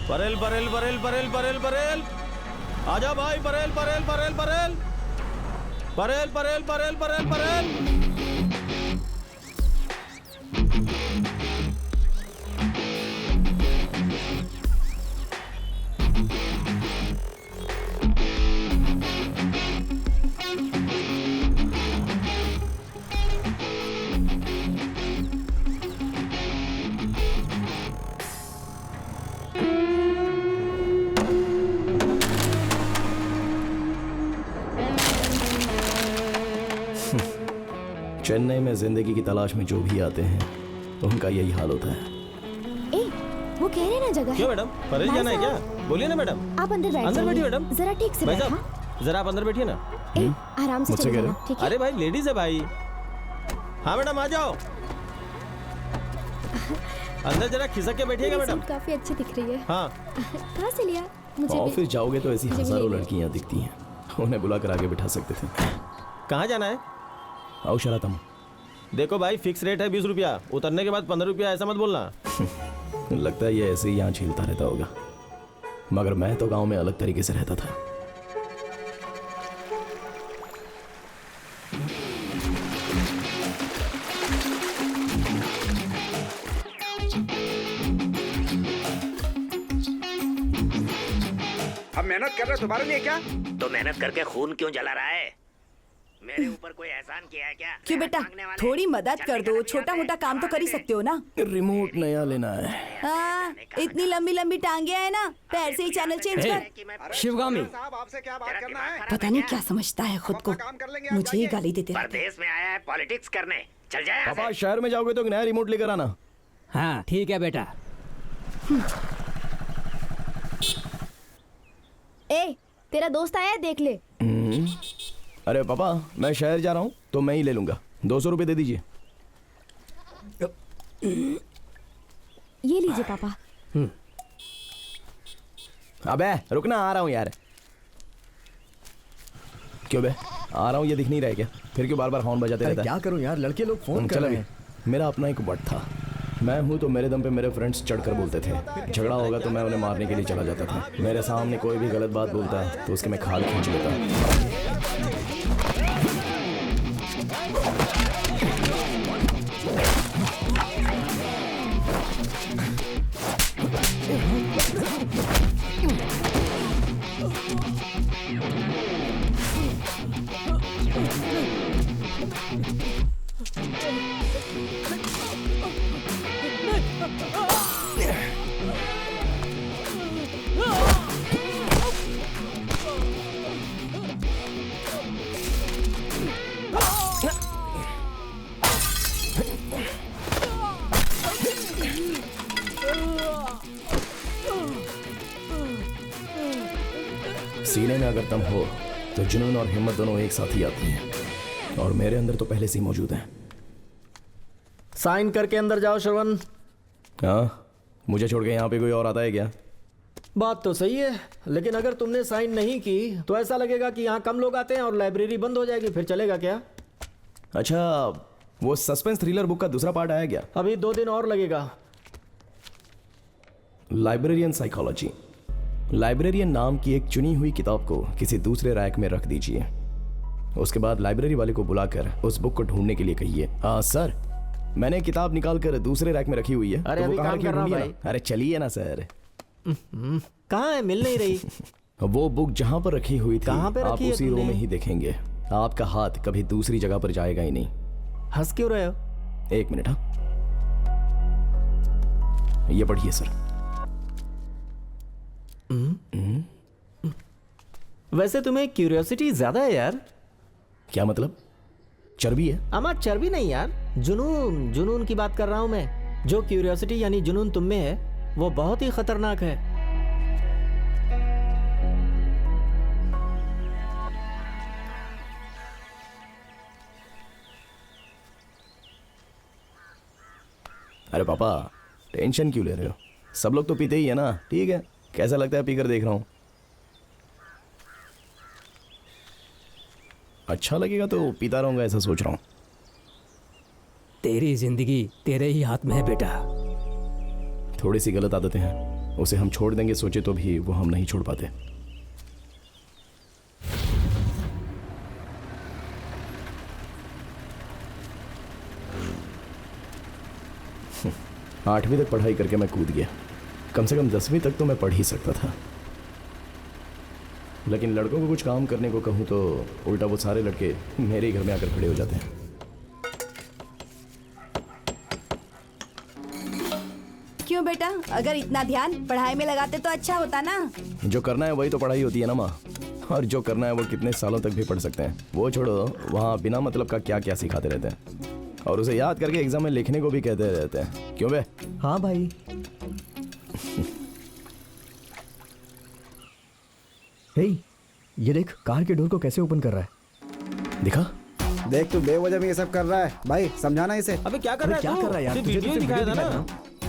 परेल परेल परेल परेल परेल परेल आजा भाई, परेल परेल परेल परेल परेल परेल परेल परेल परेल। चेन्नई में जिंदगी की तलाश में जो भी आते हैं उनका यही हाल होता है। ए, वो कह रहे ना जगह। क्यों मैडम, परेल जाना है क्या? बोलिए ना मैडम। आप अंदर बैठ अंदर बैठिए मैडम। जरा ठीक से भाई बैठ। साहब जरा आप अंदर बैठिए ना। ए, आराम से चले जाना, ठीक है? अरे भाई लेडीज है भाई। हाँ मैडम आ जाओ, अंदर जरा खिसक के बैठिएगा मैडम। काफी अच्छी दिख रही है। हाँ कहाँ से लिया? मुझे ऑफिस जाओगे तो ऐसी मुझे भी हजारों ले लो। लड़कियां दिखती हैं, उन्हें बुलाकर आगे बिठा सकते थे। कहाँ जाना है? आओ शरातम। देखो भाई फिक्स रेट है 20 रुपया, उतरने के बाद 15 रुपया, ऐसा मत बोलना। लगता है ये ऐसे ही यहाँ झेलता रहता होगा, मगर मैं तो गांव में अलग तरीके से रहता था। अब मेहनत कर रहे तुम्हारे लिए क्या? तो मेहनत करके खून क्यों जला रहा है? मेरे ऊपर कोई एहसान किया है क्या? क्यों बेटा, थोड़ी मदद कर दो, छोटा मोटा काम तो कर ही सकते हो ना। रिमोट नया लेना है। हाँ, इतनी लंबी लंबी टांगे है ना, पैर से ही चैनल चेंज कर। शिवगामी साहब, आपसे क्या बात करना है? पता नहीं क्या समझता है खुद को, काम कर लेंगे आप, मुझे ही जाइए। गाली देते रहते। परदेश में आया है पॉलिटिक्स करने, चल जाए यहाँ पापा से। शहर में जाओगे तो एक नया रिमोट लेकर आना। हाँ ठीक है बेटा। ए, तेरा दोस्त आया है, देख ले। अरे पापा मैं शहर जा रहा हूँ तो मैं ही ले लूंगा, 200 रुपये दे दीजिए। ये लीजिए पापा। अबे रुकना, आ रहा हूँ यार। क्यों बे, आ रहा हूँ ये दिख नहीं रहा है क्या? फिर क्यों बार बार हॉर्न बजाते रहता है? क्या करूं यार, लड़के लोग फोन कर चल रहे अभी। हैं। मेरा अपना एक बट था, मैं हूँ तो मेरे दम पे मेरे फ्रेंड्स चढ़कर बोलते थे। झगड़ा होगा तो मैं उन्हें मारने के लिए चला जाता था। मेरे सामने कोई भी गलत बात बोलता है तो उसके मैं खाल खींच लेता। सीने में अगर दम हो तो जुनून और हिम्मत दोनों एक साथ ही आती हैं, और मेरे अंदर तो पहले से ही मौजूद है। साइन करके अंदर जाओ श्रवण। हाँ, मुझे छोड़ के यहाँ पे कोई और आता है क्या? बात तो सही है, लेकिन अगर तुमने साइन नहीं की तो ऐसा लगेगा कि यहाँ कम लोग आते हैं और लाइब्रेरी बंद हो जाएगी, फिर चलेगा क्या? अच्छा, वो सस्पेंस थ्रिलर बुक का दूसरा पार्ट आया क्या? अभी 2 दिन और लगेगा। Librarian psychology. लाइब्रेरियन नाम की एक चुनी हुई किताब को किसी दूसरे रैक में रख दीजिए, उसके बाद लाइब्रेरी वाले को बुलाकर उस बुक को ढूंढने के लिए कहिए। सर, मैंने किताब निकाल कर दूसरे रैक में रखी हुई है। अरे तो वो अभी कहाँ काम रखी कर रहा हूँ ढूंढिए भाई। ना। अरे चलिए ना सर। कहाँ है, मिल नहीं रही। वो बुक जहाँ पर रखी हुई थी कहाँ पे आप रखी है उसी रो तुमने? में ही देखेंगे। आपका हाथ कभी दूसरी जगह पर जाएगा ही नहीं। हंस क्यों रहे हो? एक मिनट। हाँ, ये पढ़िए सर। वैसे तुम्हें क्यूरियोसिटी ज्यादा है यार। क्या मतलब? चर्बी है? अमर चर्बी नहीं यार, जुनून, जुनून की बात कर रहा हूं मैं। जो क्यूरियोसिटी यानी जुनून तुम में है वो बहुत ही खतरनाक है। अरे पापा टेंशन क्यों ले रहे हो? सब लोग तो पीते ही है ना। ठीक है, कैसा लगता है पीकर देख रहा हूँ। अच्छा लगेगा तो पीता रहूंगा, ऐसा सोच रहा हूँ। तेरी जिंदगी तेरे ही हाथ में है बेटा। थोड़ी सी गलत आदतें हैं उसे हम छोड़ देंगे सोचे तो भी वो हम नहीं छोड़ पाते। आठवीं तक पढ़ाई करके मैं कूद गया। कम से कम 10वीं तक तो मैं पढ़ ही सकता था, लेकिन लड़कों को कुछ काम करने को कहूँ तो उल्टा वो सारे लड़के मेरे ही घर में आकर खड़े हो जाते हैं। क्यों बेटा, अगर इतना ध्यान पढ़ाई में लगाते तो अच्छा होता ना। जो करना है वही तो पढ़ाई होती है ना माँ, और जो करना है वो कितने सालों तक भी पढ़ सकते हैं। वो छोड़ो, वहाँ बिना मतलब का क्या क्या सिखाते रहते हैं और उसे याद करके एग्जाम में लिखने को भी कहते रहते हैं। क्यों बे? हाँ भाई। हे, ये देख कार के डोर को कैसे ओपन कर रहा है। दिखा? देख तू बेवजह में ये सब कर रहा है भाई, समझाना इसे। अबे क्या कर रहा है? क्या कर रहा है यार? सिर्फ तुझे वीडियो तो ही सिर्फ दिखाया था वीडियो ना।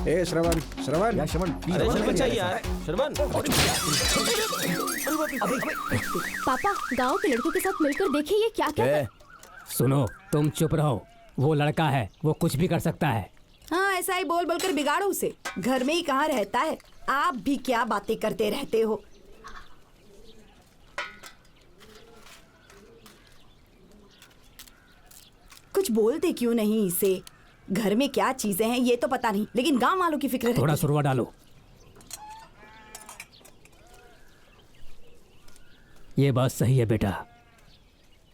ए श्रवण, श्रवण यार श्रवण, please, अरे श्रवण, श्रवण चाहिए यार, श्रवण। पापा गांव के लड़कों के साथ मिलकर देखिए ये क्या क्या क्या? सुनो, तुम चुप रहो। वो लड़का है, वो कुछ भी कर सकता है। हाँ, ऐसा ही बोल बोल कर बिगाड़ो उसे। घर में ही कहाँ रहता है। आप भी क्या बातें करते रहते हो। कुछ बोलते क्यों नहीं इसे? घर में क्या चीजें हैं ये तो पता नहीं, लेकिन गांव वालों की फिक्र रहती थोड़ा है। सुरवा डालो। ये बात सही है बेटा,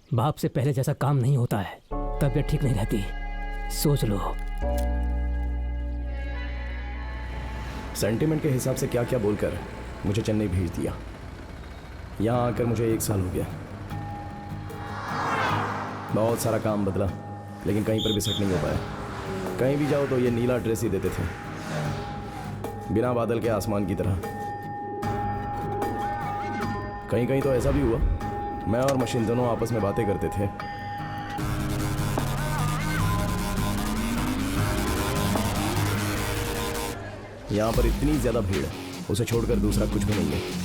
बाप से पहले जैसा काम नहीं होता है, तबीयत ठीक नहीं रहती। सोच लो। सेंटिमेंट के हिसाब से क्या क्या बोलकर मुझे चेन्नई भेज दिया। यहाँ आकर मुझे 1 साल हो गया। बहुत सारा काम बदला, लेकिन कहीं पर भी सेट नहीं हो पाया। कहीं भी जाओ तो ये नीला ड्रेस ही देते थे, बिना बादल के आसमान की तरह। कहीं कहीं तो ऐसा भी हुआ, मैं और मशीन दोनों आपस में बातें करते थे। यहाँ पर इतनी ज्यादा भीड़, उसे छोड़कर दूसरा कुछ भी नहीं है।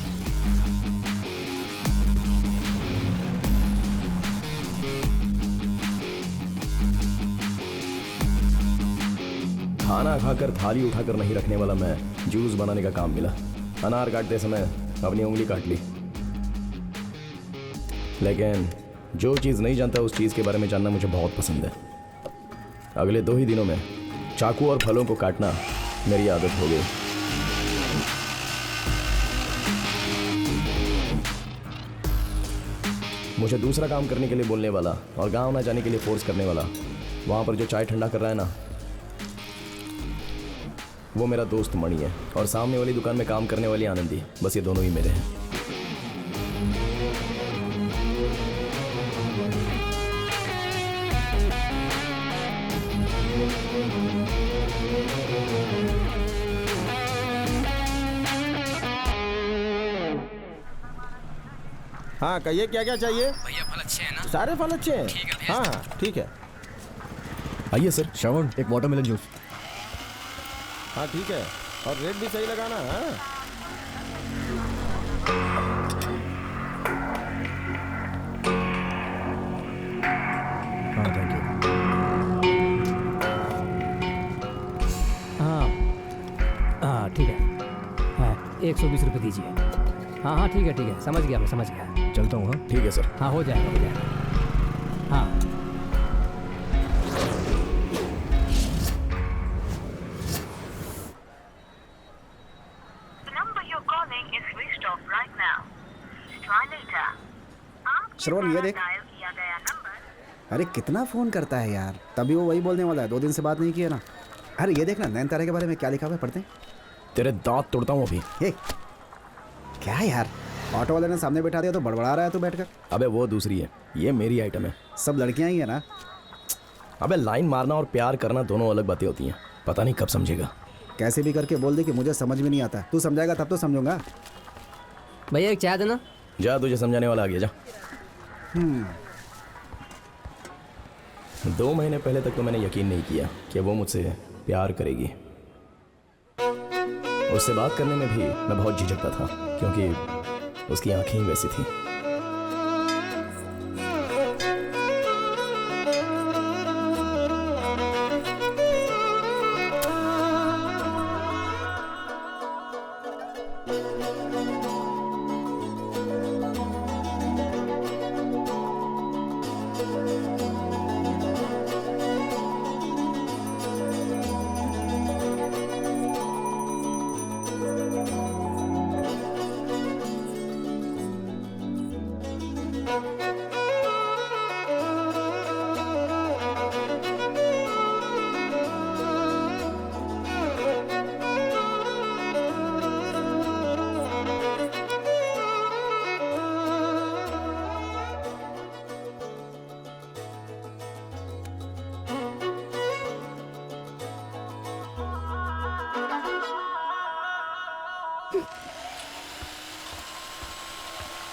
खाना खाकर थाली उठाकर नहीं रखने वाला मैं जूस बनाने का काम मिला। अनार काटते समय अपनी उंगली काट ली, लेकिन जो चीज़ नहीं जानता उस चीज़ के बारे में जानना मुझे बहुत पसंद है। अगले 2 ही दिनों में चाकू और फलों को काटना मेरी आदत हो गई। मुझे दूसरा काम करने के लिए बोलने वाला और गांव ना जाने के लिए फोर्स करने वाला, वहाँ पर जो चाय ठंडा कर रहा है ना, वो मेरा दोस्त मणि है, और सामने वाली दुकान में काम करने वाली आनंदी। बस ये दोनों ही मेरे हैं। हाँ कहिए, क्या क्या चाहिए? भैया फल अच्छे हैं ना? सारे फल अच्छे हैं। ठीक है, भेज हाँ दो। हाँ ठीक है। आइए सर। श्रवण, एक वाटरमेलन जूस। हाँ ठीक है, और रेट भी सही लगाना। हाँ हाँ थैंक यू। हाँ हाँ ठीक है, हाँ 120 रुपये दीजिए। हाँ हाँ ठीक है, समझ गया, मैं समझ गया। चलता हूँ। हाँ ठीक है सर। हाँ हो जाएगा। हाँ श्रवण ये देख, अरे कितना फोन करता है यार, तभी वो वही बोलने वाला है। 2 दिन से बात नहीं किया ना। अरे ये देखना, नैनतारा के बारे में क्या लिखा हुआ है, पढ़ते हैं। तेरे दांत तोड़ता हूँ अभी। ये क्या यार, ऑटो वाले ने सामने बैठा दिया तो बड़बड़ा रहा है तू बैठकर। अबे वो दूसरी है, ये मेरी आइटम है। सब लड़कियां ही है ना। अबे लाइन मारना और प्यार करना दोनों अलग बातें होती हैं। पता नहीं कब समझेगा। कैसे भी करके बोल दे कि मुझे समझ में नहीं आता। तू समझाएगा तब तो समझूंगा। भैया एक चाय देना। जा, तुझे समझाने वाला आ गया, जा। 2 महीने पहले तक तो मैंने यकीन नहीं किया कि वो मुझसे प्यार करेगी। उससे बात करने में भी मैं बहुत झिझकता था, क्योंकि उसकी आंखें ही वैसी थी।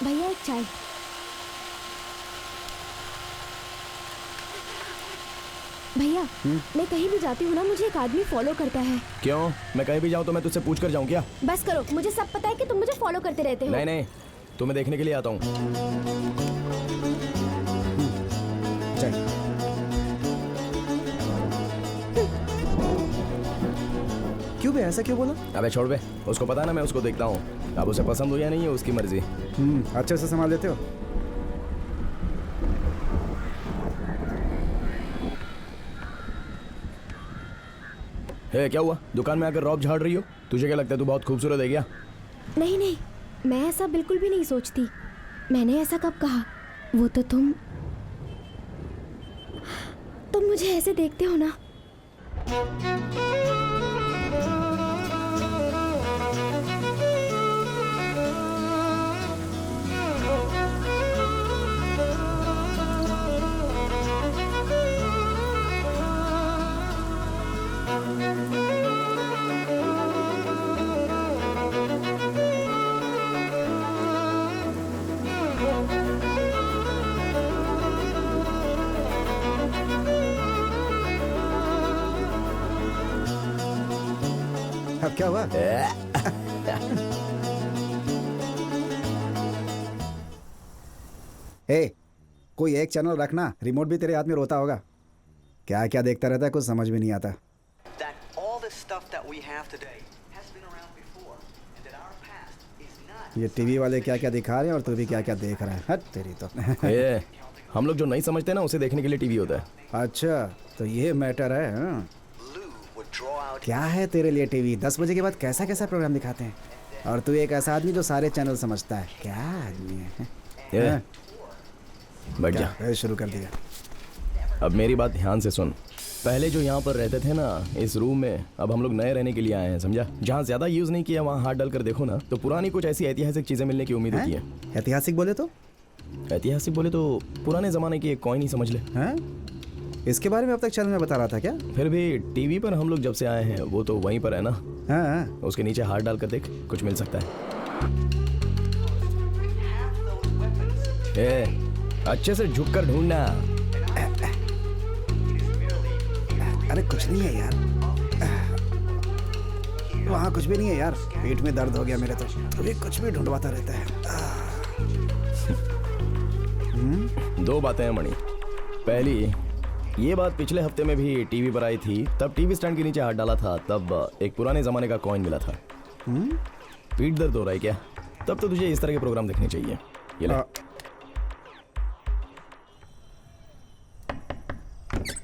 भैया एक चाय। भैया मैं कहीं भी जाती हूँ ना, मुझे एक आदमी फॉलो करता है। क्यों? मैं कहीं भी जाऊँ तो मैं तुझसे पूछ कर जाऊँ क्या? बस करो, मुझे सब पता है कि तुम मुझे फॉलो करते रहते हो। नहीं नहीं, तुम्हें देखने के लिए आता हूँ। चल क्यों बे, ऐसा क्यों बोला? अबे छोड़ बे, उसको पता है ना मैं उसको देखता हूँ। अब उसे पसंद हो या नहीं है उसकी मर्जी। अच्छे से संभाल लेते हो। हे क्या हुआ? दुकान में आकर रौब झाड़ रही हो? तुझे क्या लगता है तू बहुत खूबसूरत है क्या? नहीं नहीं, मैं ऐसा बिल्कुल भी नहीं सोचती। मैंने ऐसा कब कहा? वो तो तुम मुझे ऐसे देखते हो ना। अब क्या हुआ? ए, कोई एक चैनल रखना, रिमोट भी तेरे हाथ में रोता होगा। क्या क्या देखता रहता है, कुछ समझ में नहीं आता। that all this stuff that we have today has been around before and that our past is not ये टीवी वाले क्या क्या दिखा रहे हैं और तू भी क्या क्या देख रहा है। हट तेरी तो। ये हम लोग जो नहीं समझते ना उसे देखने के लिए टीवी होता है। अच्छा तो ये मैटर है। हाँ। Lou would draw out क्या है तेरे लिए टीवी? 10 बजे के बाद कैसा कैसा प्रोग्राम दिखाते हैं, और तू एक ऐसा आदमी जो सारे चैनल समझता है। क्या आदमी है? ये हाँ। बैठ जा। क्या शुरू कर दिया? अब मेरी बात ध्यान से सुन। पहले जो यहाँ पर रहते थे ना इस रूम में, अब हम लोग नए रहने के लिए आए हैं, समझा? जहाँ ज्यादा यूज नहीं किया वहाँ हाथ डालकर देखो ना तो पुरानी कुछ ऐसी ऐतिहासिक चीजें मिलने की उम्मीद होती है। ऐतिहासिक बोले तो? ऐतिहासिक बोले तो पुराने जमाने की एक कॉइन ही समझ ले। हैं? इसके बारे में अब तक चैनल में बता रहा था क्या? फिर भी टीवी पर हम लोग जब से आए हैं वो तो वहीं पर है ना। हाँ। उसके नीचे हाथ डालकर देख, कुछ मिल सकता है। ए, अच्छे से झुककर ढूंढना। अरे कुछ नहीं है यार, वहाँ कुछ भी नहीं है यार। पेट में दर्द हो गया मेरे तो भी कुछ भी ढूंढवाता रहता है। दो बातें हैं मणि। पहली, ये बात पिछले हफ्ते में भी टीवी पर आई थी। तब टीवी स्टैंड के नीचे हाथ डाला था, तब एक पुराने जमाने का कॉइन मिला था। पीठ दर्द हो रहा है क्या? तब तो तुझे इस तरह के प्रोग्राम देखने चाहिए। ये ले।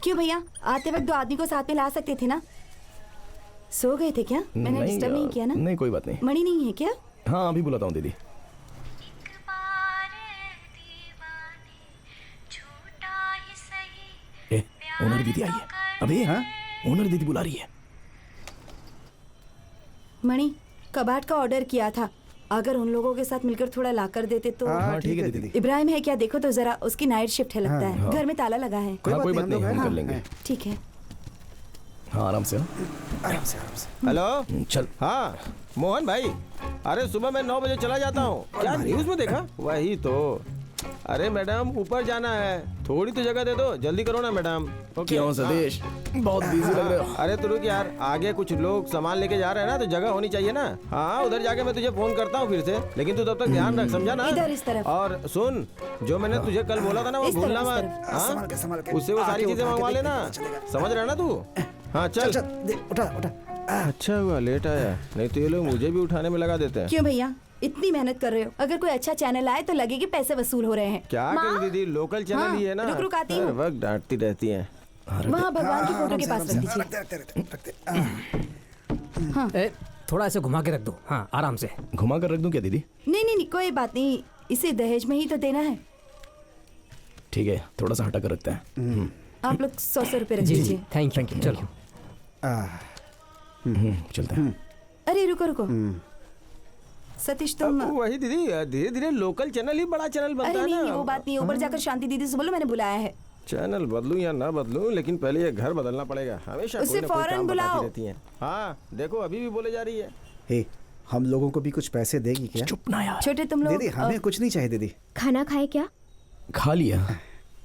क्यों भैया, आते वक्त दो आदमी को साथ में ला सकते थे ना? सो गए थे क्या? मैंने डिस्टर्ब नहीं किया ना? नहीं कोई बात नहीं। मणि नहीं है क्या? हाँ अभी बुलाता हूँ दीदी। ए, ओनर दीदी आई है। अभी हाँ? ओनर दीदी बुला रही है। मणि, कबाट का ऑर्डर किया था, अगर उन लोगों के साथ मिलकर थोड़ा ला कर देते तो। हाँ ठीक है दीदी। इब्राहिम है क्या? देखो तो जरा, उसकी नाइट शिफ्ट है लगता है। घर में ताला लगा है। हाँ कोई बात नहीं, हम हाँ, कर लेंगे। ठीक है। हाँ आराम से। आराम से आराम से। हेलो चल। हाँ मोहन भाई, अरे सुबह मैं 9 बजे चला जाता हूँ। क्या न्यूज़ में देखा? वही तो। अरे मैडम ऊपर जाना है, थोड़ी तो जगह दे दो, जल्दी करो ना मैडम। ओके। क्यों सतीश, बहुत बिजी लग रहे हो? अरे तू रुक यार, आगे कुछ लोग सामान लेके जा रहे हैं ना, तो जगह होनी चाहिए ना। हाँ उधर जाके मैं तुझे फोन करता हूँ फिर से, लेकिन तू तब तक ध्यान रख, समझा ना? इधर इस तरफ। और सुन, जो मैंने तुझे कल बोला था ना वो इस तरफ, भूलना इस मत। तरफ। हाँ? संभाल के, संभाल के। उससे वो सारी आके चीजें उठा के मंगवा देख, लेना, चलेगा। समझ रहा ना तू? हाँ चल। चल दे, उठा उठा। अच्छा हुआ लेट आया, नहीं तो ये लोग मुझे भी उठाने में लगा देते हैं। क्यों भैया, इतनी मेहनत कर रहे हो, अगर कोई अच्छा चैनल आए तो लगे कि पैसे वसूल हो रहे हैं। क्या करूं दीदी, लोकल चैनल हाँ, ही है ना। रुक रुक आती हूँ। हर वक्त डांटती रहती हैं। वहाँ भगवान की फोटो के पास रख दीजिए। ए, थोड़ा ऐसे घुमा के रख दो। हाँ आराम से। घुमा कर रख दूं क्या दीदी? नहीं नहीं नहीं, कोई बात नहीं, इसे दहेज में ही तो देना है। ठीक है, थोड़ा सा हटा कर रखते हैं। आप लोग 100 रुपए रख जी जी दीजिए। Thank you. चलो चलते हैं। अरे रुको रुको, सतीश तुम। अब वही दीदी, धीरे धीरे लोकल चैनल ही बड़ा चैनल बनता अरे है नहीं ना। नहीं, वो बात नहीं है। ऊपर जाकर शांति दीदी से बोलो मैंने बुलाया है। चैनल बदलूं या ना बदलूं, लेकिन पहले ये घर बदलना पड़ेगा। हमेशा उसे कोई ना कोई फौरन काम बुलाओ। बताती रहती हैं। हाँ देखो, अभी भी बोले जा रही है। हे, हम लोगों को भी कुछ पैसे देगी क्या? चुप ना यार। छोटे तुम लोग दीदी हमें कुछ नहीं चाहिए दीदी। खाना खाए क्या? खा लिया।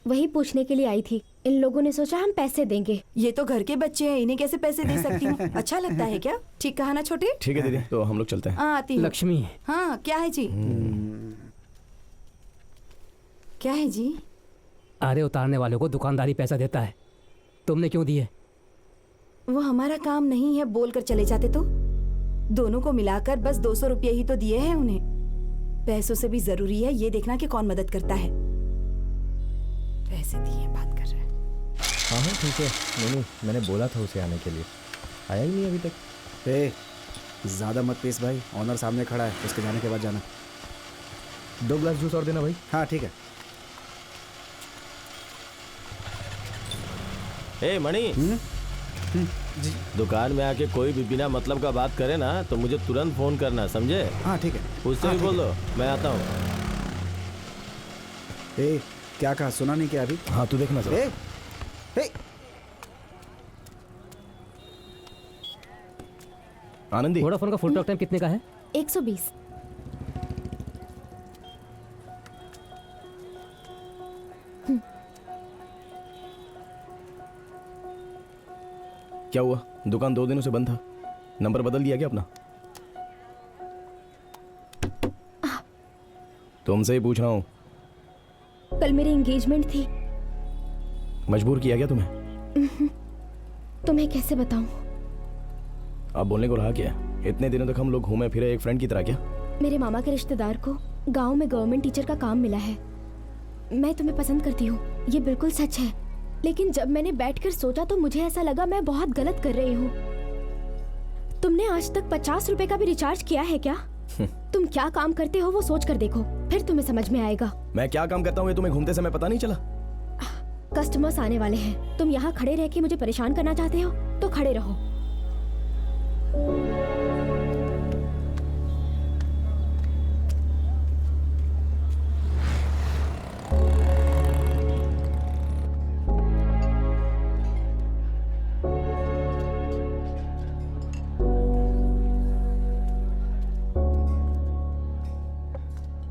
वही पूछने के लिए आई थी। इन लोगों ने सोचा हम पैसे देंगे। ये तो घर के बच्चे हैं, इन्हें कैसे पैसे दे सकती हूँ? अच्छा लगता है क्या? ठीक कहा ना छोटे? ठीक है दीदी, तो हम लोग चलते हैं। हाँ आती हूँ। लक्ष्मी, हाँ क्या है जी? क्या है जी? आरे उतारने वालों को दुकानदारी पैसा देता है, तुमने क्यों दिए? वो हमारा काम नहीं है, बोल कर चले जाते तो। दोनों को मिलाकर बस 200 रुपये ही तो दिए हैं उन्हें। पैसों से भी जरूरी है ये देखना कि कौन मदद करता है। पैसे दिए बात कर रहे हैं। हाँ हाँ ठीक है। नहीं, मैंने बोला था उसे आने के लिए, आया ही नहीं अभी तक। ए, ज़्यादा मत पीस भाई, ऑनर सामने खड़ा है, उसके जाने के बाद जाना। 2 ग्लास जूस और देना भाई। हाँ ठीक है। ए मणि, दुकान में आके कोई भी बिना मतलब का बात करे ना तो मुझे तुरंत फोन करना, समझे? हाँ ठीक है। उससे भी बोल दो मैं आता हूँ। ए, क्या कहा? सुना नहीं क्या अभी? हाँ तू देखना जरा। ए, ए, आनंदी, वोडाफोन का फुल टॉक टाइम कितने का है? 120। क्या हुआ? दुकान 2 दिनों से बंद था, नंबर बदल दिया क्या अपना? तुमसे ही पूछ रहा हूँ। कल मेरी एंगेजमेंट थी। मजबूर किया क्या तुम्हें? तुम्हें कैसे बताऊं? अब बोलने को रहा क्या? इतने दिनों तक हम लोग घूमे फिरे एक फ्रेंड की तरह क्या? मेरे मामा के रिश्तेदार को गांव में गवर्नमेंट टीचर का काम मिला है। मैं तुम्हें पसंद करती हूँ, ये बिल्कुल सच है। लेकिन जब मैंने बैठकर सोचा तो मुझे ऐसा लगा मैं बहुत गलत कर रही हूँ। तुमने आज तक 50 रुपए का भी रिचार्ज किया है क्या? तुम क्या काम करते हो वो सोच कर देखो, फिर तुम्हें समझ में आएगा। मैं क्या काम करता हूँ ये तुम्हें घूमते समय पता नहीं चला? कस्टमर्स आने वाले हैं, तुम यहाँ खड़े रह के मुझे परेशान करना चाहते हो तो खड़े रहो।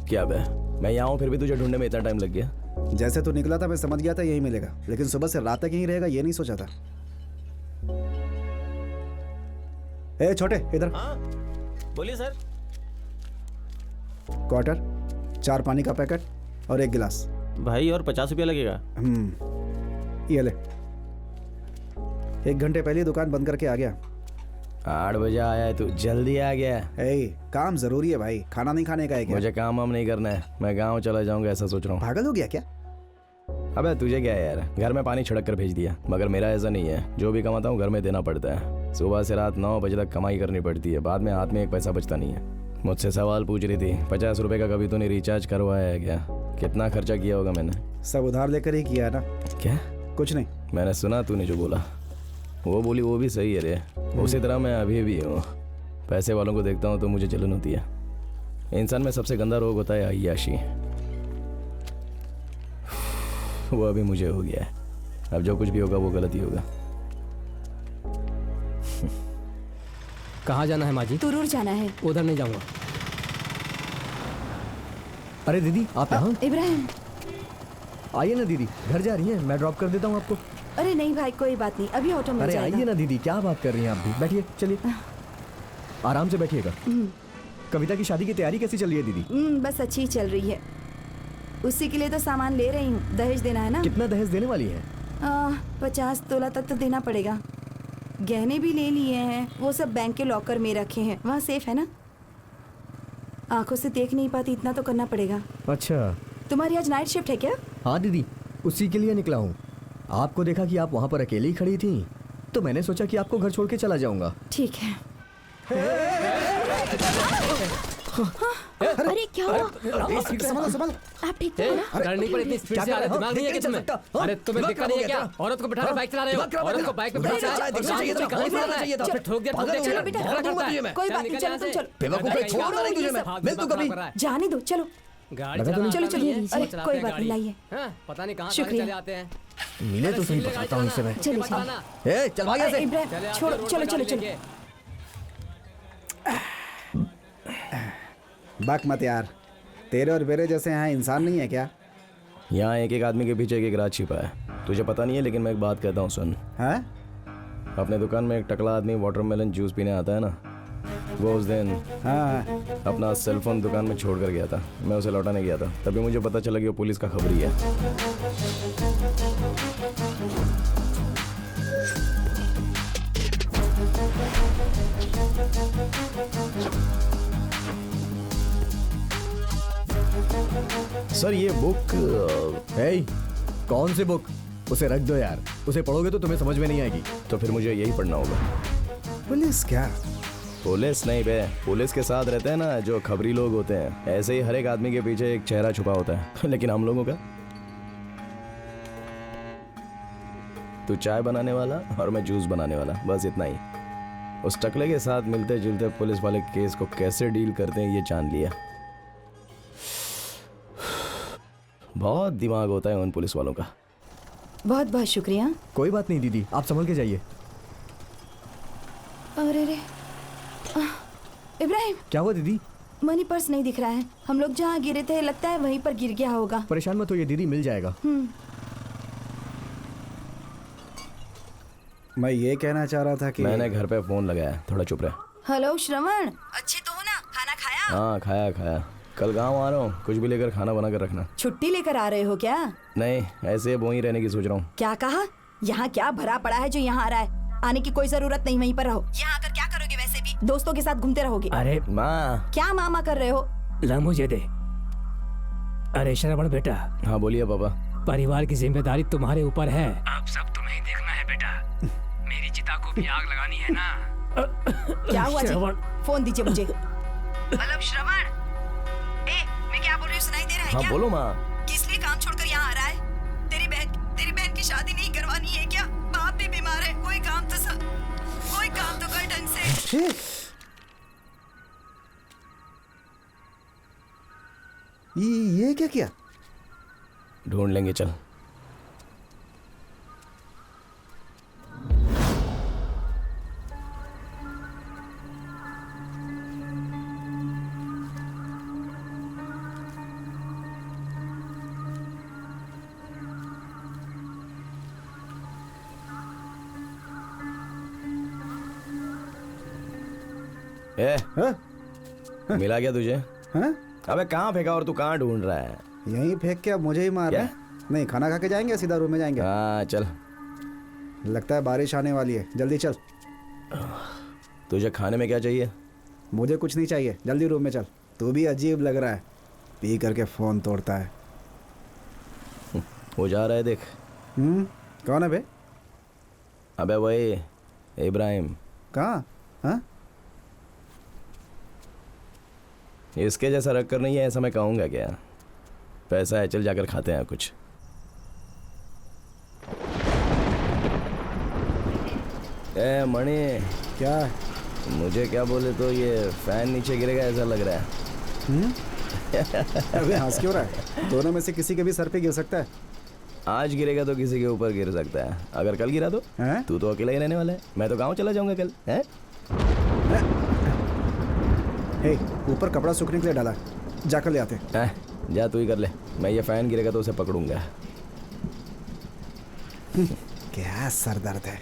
क्या बे, मैं यहाँ हूँ फिर भी तुझे ढूंढने में इतना टाइम लग गया? जैसे तू निकला था मैं समझ गया था यही मिलेगा, लेकिन सुबह से रात तक यहीं रहेगा ये नहीं सोचा था। ए छोटे, इधर। हाँ बोलिए सर। क्वार्टर, 4 पानी का पैकेट और 1 गिलास। भाई और 50 रुपया लगेगा। ये ले। 1 घंटे पहले ही दुकान बंद करके आ गया। 8 बजे आया है तू, जल्दी आ गया। ए, काम जरूरी है भाई, खाना नहीं खाने का है क्या? मुझे काम वाम नहीं करना है, मैं गाँव चला जाऊंगा ऐसा सोच रहा हूँ। पागल हो गया क्या? अबे तुझे क्या है यार, घर में पानी छिड़क कर भेज दिया। मगर मेरा ऐसा नहीं है, जो भी कमाता हूँ घर में देना पड़ता है। सुबह से रात 9 बजे तक कमाई करनी पड़ती है, बाद में हाथ में 1 पैसा बचता नहीं है। मुझसे सवाल पूछ रही थी, 50 रुपए का कभी तूने रिचार्ज करवाया है क्या? कितना खर्चा किया होगा मैंने? सब उधार लेकर ही किया ना। क्या? कुछ नहीं। मैंने सुना तूने जो बोला, वो बोली वो भी सही है रे। उसी तरह मैं अभी भी हूँ, पैसे वालों को देखता हूँ तो मुझे जलन होती है। इंसान में सबसे गंदा रोग होता है अय्याशी, वो अभी मुझे हो गया है। अब जो कुछ भी होगा वो गलत ही होगा। कहाँ जाना है माँ जी? तुरूर जाना है। उधर नहीं जाऊँगा। अरे दीदी आप यहाँ? इब्राहिम, आइए ना दीदी, घर जा रही हैं, मैं ड्रॉप कर देता हूँ आपको। अरे नहीं भाई कोई बात नहीं, अभी ऑटो मिल अरे जाएगा। आइए ना दीदी, क्या बात कर रही हैं आप भी? बैठिए, चलिए आराम से बैठिएगा। कविता की शादी की तैयारी कैसी चल रही है दीदी? बस अच्छी ही चल रही है। उसी के लिए तो सामान ले रही हूँ, दहेज देना है ना। कितना दहेज देने वाली है? 50 तोला तक तो देना पड़ेगा। गहने भी ले लिए हैं, वो सब बैंक के लॉकर में रखे हैं, वहाँ सेफ है ना। आंखों से देख नहीं पाती, इतना तो करना पड़ेगा। अच्छा, तुम्हारी आज नाइट शिफ्ट है क्या? हाँ दीदी, उसी के लिए निकला हूँ। आपको देखा कि आप वहाँ पर अकेली ही खड़ी थी, तो मैंने सोचा कि आपको घर छोड़ के चला जाऊँगा। ठीक है। अरे क्या हुआ? संभालो। आप ठीक तो हो ना? टर्निंग पर इतनी स्पीड से आ रहे हो, दिमाग नहीं है क्या तुम्हें? अरे तुम्हें दिखता नहीं है क्या? औरत को बिठा कर बाइक चला रहे हो, औरत को बाइक पे बिठा रहे हो, फिर ठोक दिया, चलो बेटा, कोई बात नहीं, चलो तुम चलो। जाने दो, चलो गाड़ी चलो चलो। चलाना अरे कोई बात नहीं, लाइए। पता नहीं कहाँ शुक्रिया। चले आते हैं। मिले तो सही, बताता हूँ इनसे मैं। चलो चलो। ए चल भाग यहाँ से। इब्राहिम छोड़ो, चलो चलो चलो। बाक मत यार, तेरे और मेरे जैसे यहाँ इंसान नहीं है क्या? यहाँ एक एक आदमी के पीछे एक एक राज छिपा है। तुझे पता नहीं है, लेकिन मैं एक बात कहता हूँ, सुन। हाँ? अपने दुकान में एक टकला आदमी वाटरमेलन जूस पीने आता है ना, वो उस दिन हाँ। अपना सेलफोन दुकान में छोड़ कर गया था। मैं उसे लौटाने गया था, तभी मुझे पता चला कि वो पुलिस का खबरी है। सर ये बुक कौन सी बुक? उसे रख दो यार, उसे पढ़ोगे तो तुम्हें समझ में नहीं आएगी। तो फिर मुझे यही पढ़ना होगा। पुलिस क्या? पुलिस नहीं बे, पुलिस के साथ रहते हैं ना जो खबरी लोग होते हैं, ऐसे ही हर एक आदमी के पीछे एक चेहरा छुपा होता है। लेकिन हम लोगों का, तू चाय बनाने वाला और मैं जूस बनाने वाला, बस इतना ही। उस टकले के साथ मिलते जुलते पुलिस वाले केस को कैसे डील करते हैं ये जान लिया। बहुत दिमाग होता है उन पुलिस वालों का। बहुत बहुत शुक्रिया। कोई बात नहीं दीदी, आप संभल के जाइए। अरे रे इब्राहिम, क्या हुआ दीदी? मनी पर्स नहीं दिख रहा है। हम लोग जहाँ गिरे थे लगता है वहीं पर गिर गया होगा। परेशान मत होइए दीदी, मिल जाएगा। मैं ये कहना चाह रहा था कि मैंने घर पे फोन लगाया, थोड़ा चुप रहे। हेलो श्रवण, अच्छे तो हो ना? खाना खाया? हाँ खाया। कल गांव आ रहा हूँ, कुछ भी लेकर खाना बना कर रखना। छुट्टी लेकर आ रहे हो क्या? नहीं, ऐसे वहीं रहने की सोच रहा हूँ। क्या कहा? यहाँ क्या भरा पड़ा है जो यहाँ आ रहा है? आने की कोई जरूरत नहीं, वहीं पर रहो। यहाँ आकर क्या करोगे? वैसे भी दोस्तों के साथ घूमते रहोगे। अरे माँ, क्या मामा कर रहे हो? ला मुझे दे। अरे श्रवण बेटा, हाँ बोलिए पापा। परिवार की जिम्मेदारी तुम्हारे ऊपर है। अब सब तुम्हें ही देखना है बेटा। मेरी चिता को भी आग लगानी है ना। क्या हुआ जी? श्रवण। फोन दीजिए मुझे। हेलो श्रवण, मैं क्या बोल रही हूँ सुनाई दे रहा है हाँ क्या? बोलो माँ। किस लिए काम छोड़कर यहाँ आ रहा है? तेरी बहन की शादी नहीं करवानी है क्या? बाप भी बीमार है, कोई काम तो कर ढंग से। ये क्या किया? ढूंढ लेंगे, चल। मिला क्या तुझे? हाँ? अबे कहाँ फेंका और तू कहाँ ढूंढ रहा है? यहीं फेंक के अब मुझे ही मार रहा है। नहीं, खाना खा के जाएंगे, सीधा रूम में जाएंगे। हाँ चल। लगता है बारिश आने वाली है, जल्दी चल। तुझे खाने में क्या चाहिए? मुझे कुछ नहीं चाहिए, जल्दी रूम में चल। तू भी अजीब लग रहा है, पी करके फोन तोड़ता है। वो जा रहा है, देख। कौन है बे? अबे वही इब्राहिम। कहाँ? हाँ? इसके जैसा रख कर नहीं है ऐसा मैं कहूँगा क्या? पैसा है, चल जाकर खाते हैं कुछ। ए मणि, क्या? मुझे क्या बोले तो ये फैन नीचे गिरेगा ऐसा लग रहा है। अबे हंस क्यों रहा है? दोनों में से किसी के भी सर पे गिर सकता है। आज गिरेगा तो किसी के ऊपर गिर सकता है, अगर कल गिरा तो तू तो अकेला ही रहने वाला है। मैं तो गाँव चला जाऊंगा कल। है ऊपर कपड़ा सूखने के लिए डाला, जाकर ले आते। जा तू ही कर ले, मैं ये फैन गिरेगा तो उसे पकड़ूंगा। क्या सर दर्द है।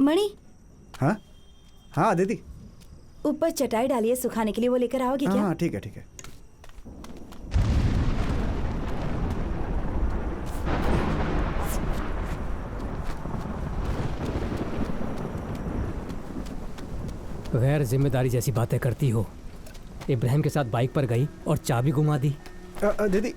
मणि। हाँ हाँ दीदी। ऊपर चटाई डालिए सुखाने के लिए, वो लेकर आओगे क्या? हाँ ठीक है ठीक है। गैर जिम्मेदारी जैसी बातें करती हो। इब्राहिम के साथ बाइक पर गई और चाबी घुमा दी। दीदी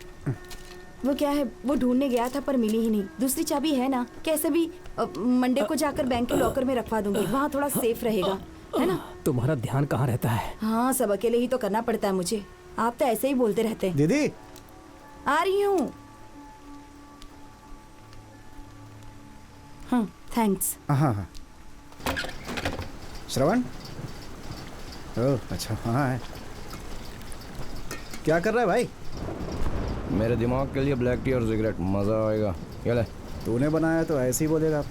वो क्या है, वो ढूंढने गया था पर मिली ही नहीं। दूसरी चाबी है ना, कैसे भी मंडे को जाकर बैंक के लॉकर में रखवा दूंगी, वहाँ थोड़ा सेफ रहेगा। है ना? तुम्हारा ध्यान कहाँ रहता है? हाँ, सब अकेले ही तो करना पड़ता है मुझे। आप तो ऐसे ही बोलते रहते हैं। दीदी आ रही हूँ। हाँ, थैंक्स। हाँ हाँ। श्रवण, ओह अच्छा, हाँ है। क्या कर रहा है भाई? मेरे दिमाग के लिए ब्लैक टी और सिगरेट, मज़ा आएगा। ये ले। तूने बनाया तो ऐसे ही बोलेगा।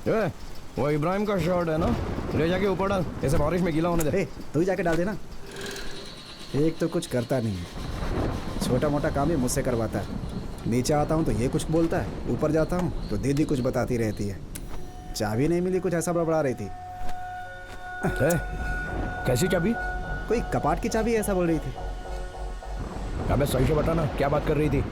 ये वो इब्राहिम का शर्ट है ना, ले जाके ऊपर डाल, ऐसे बारिश में गीला होने दे। तू ही जाके डाल देना। एक तो कुछ करता नहीं है, छोटा मोटा काम ही मुझसे करवाता है। नीचे आता हूँ तो ये कुछ बोलता है, ऊपर जाता हूँ तो दीदी कुछ बताती रहती है। चाबी नहीं मिली, कुछ ऐसा बड़बड़ा रही थी। कैसी चाबी? कोई कपाट की चाबी ऐसा बोल रही थी। अबे सही से बता ना, क्या बात कर रही थी?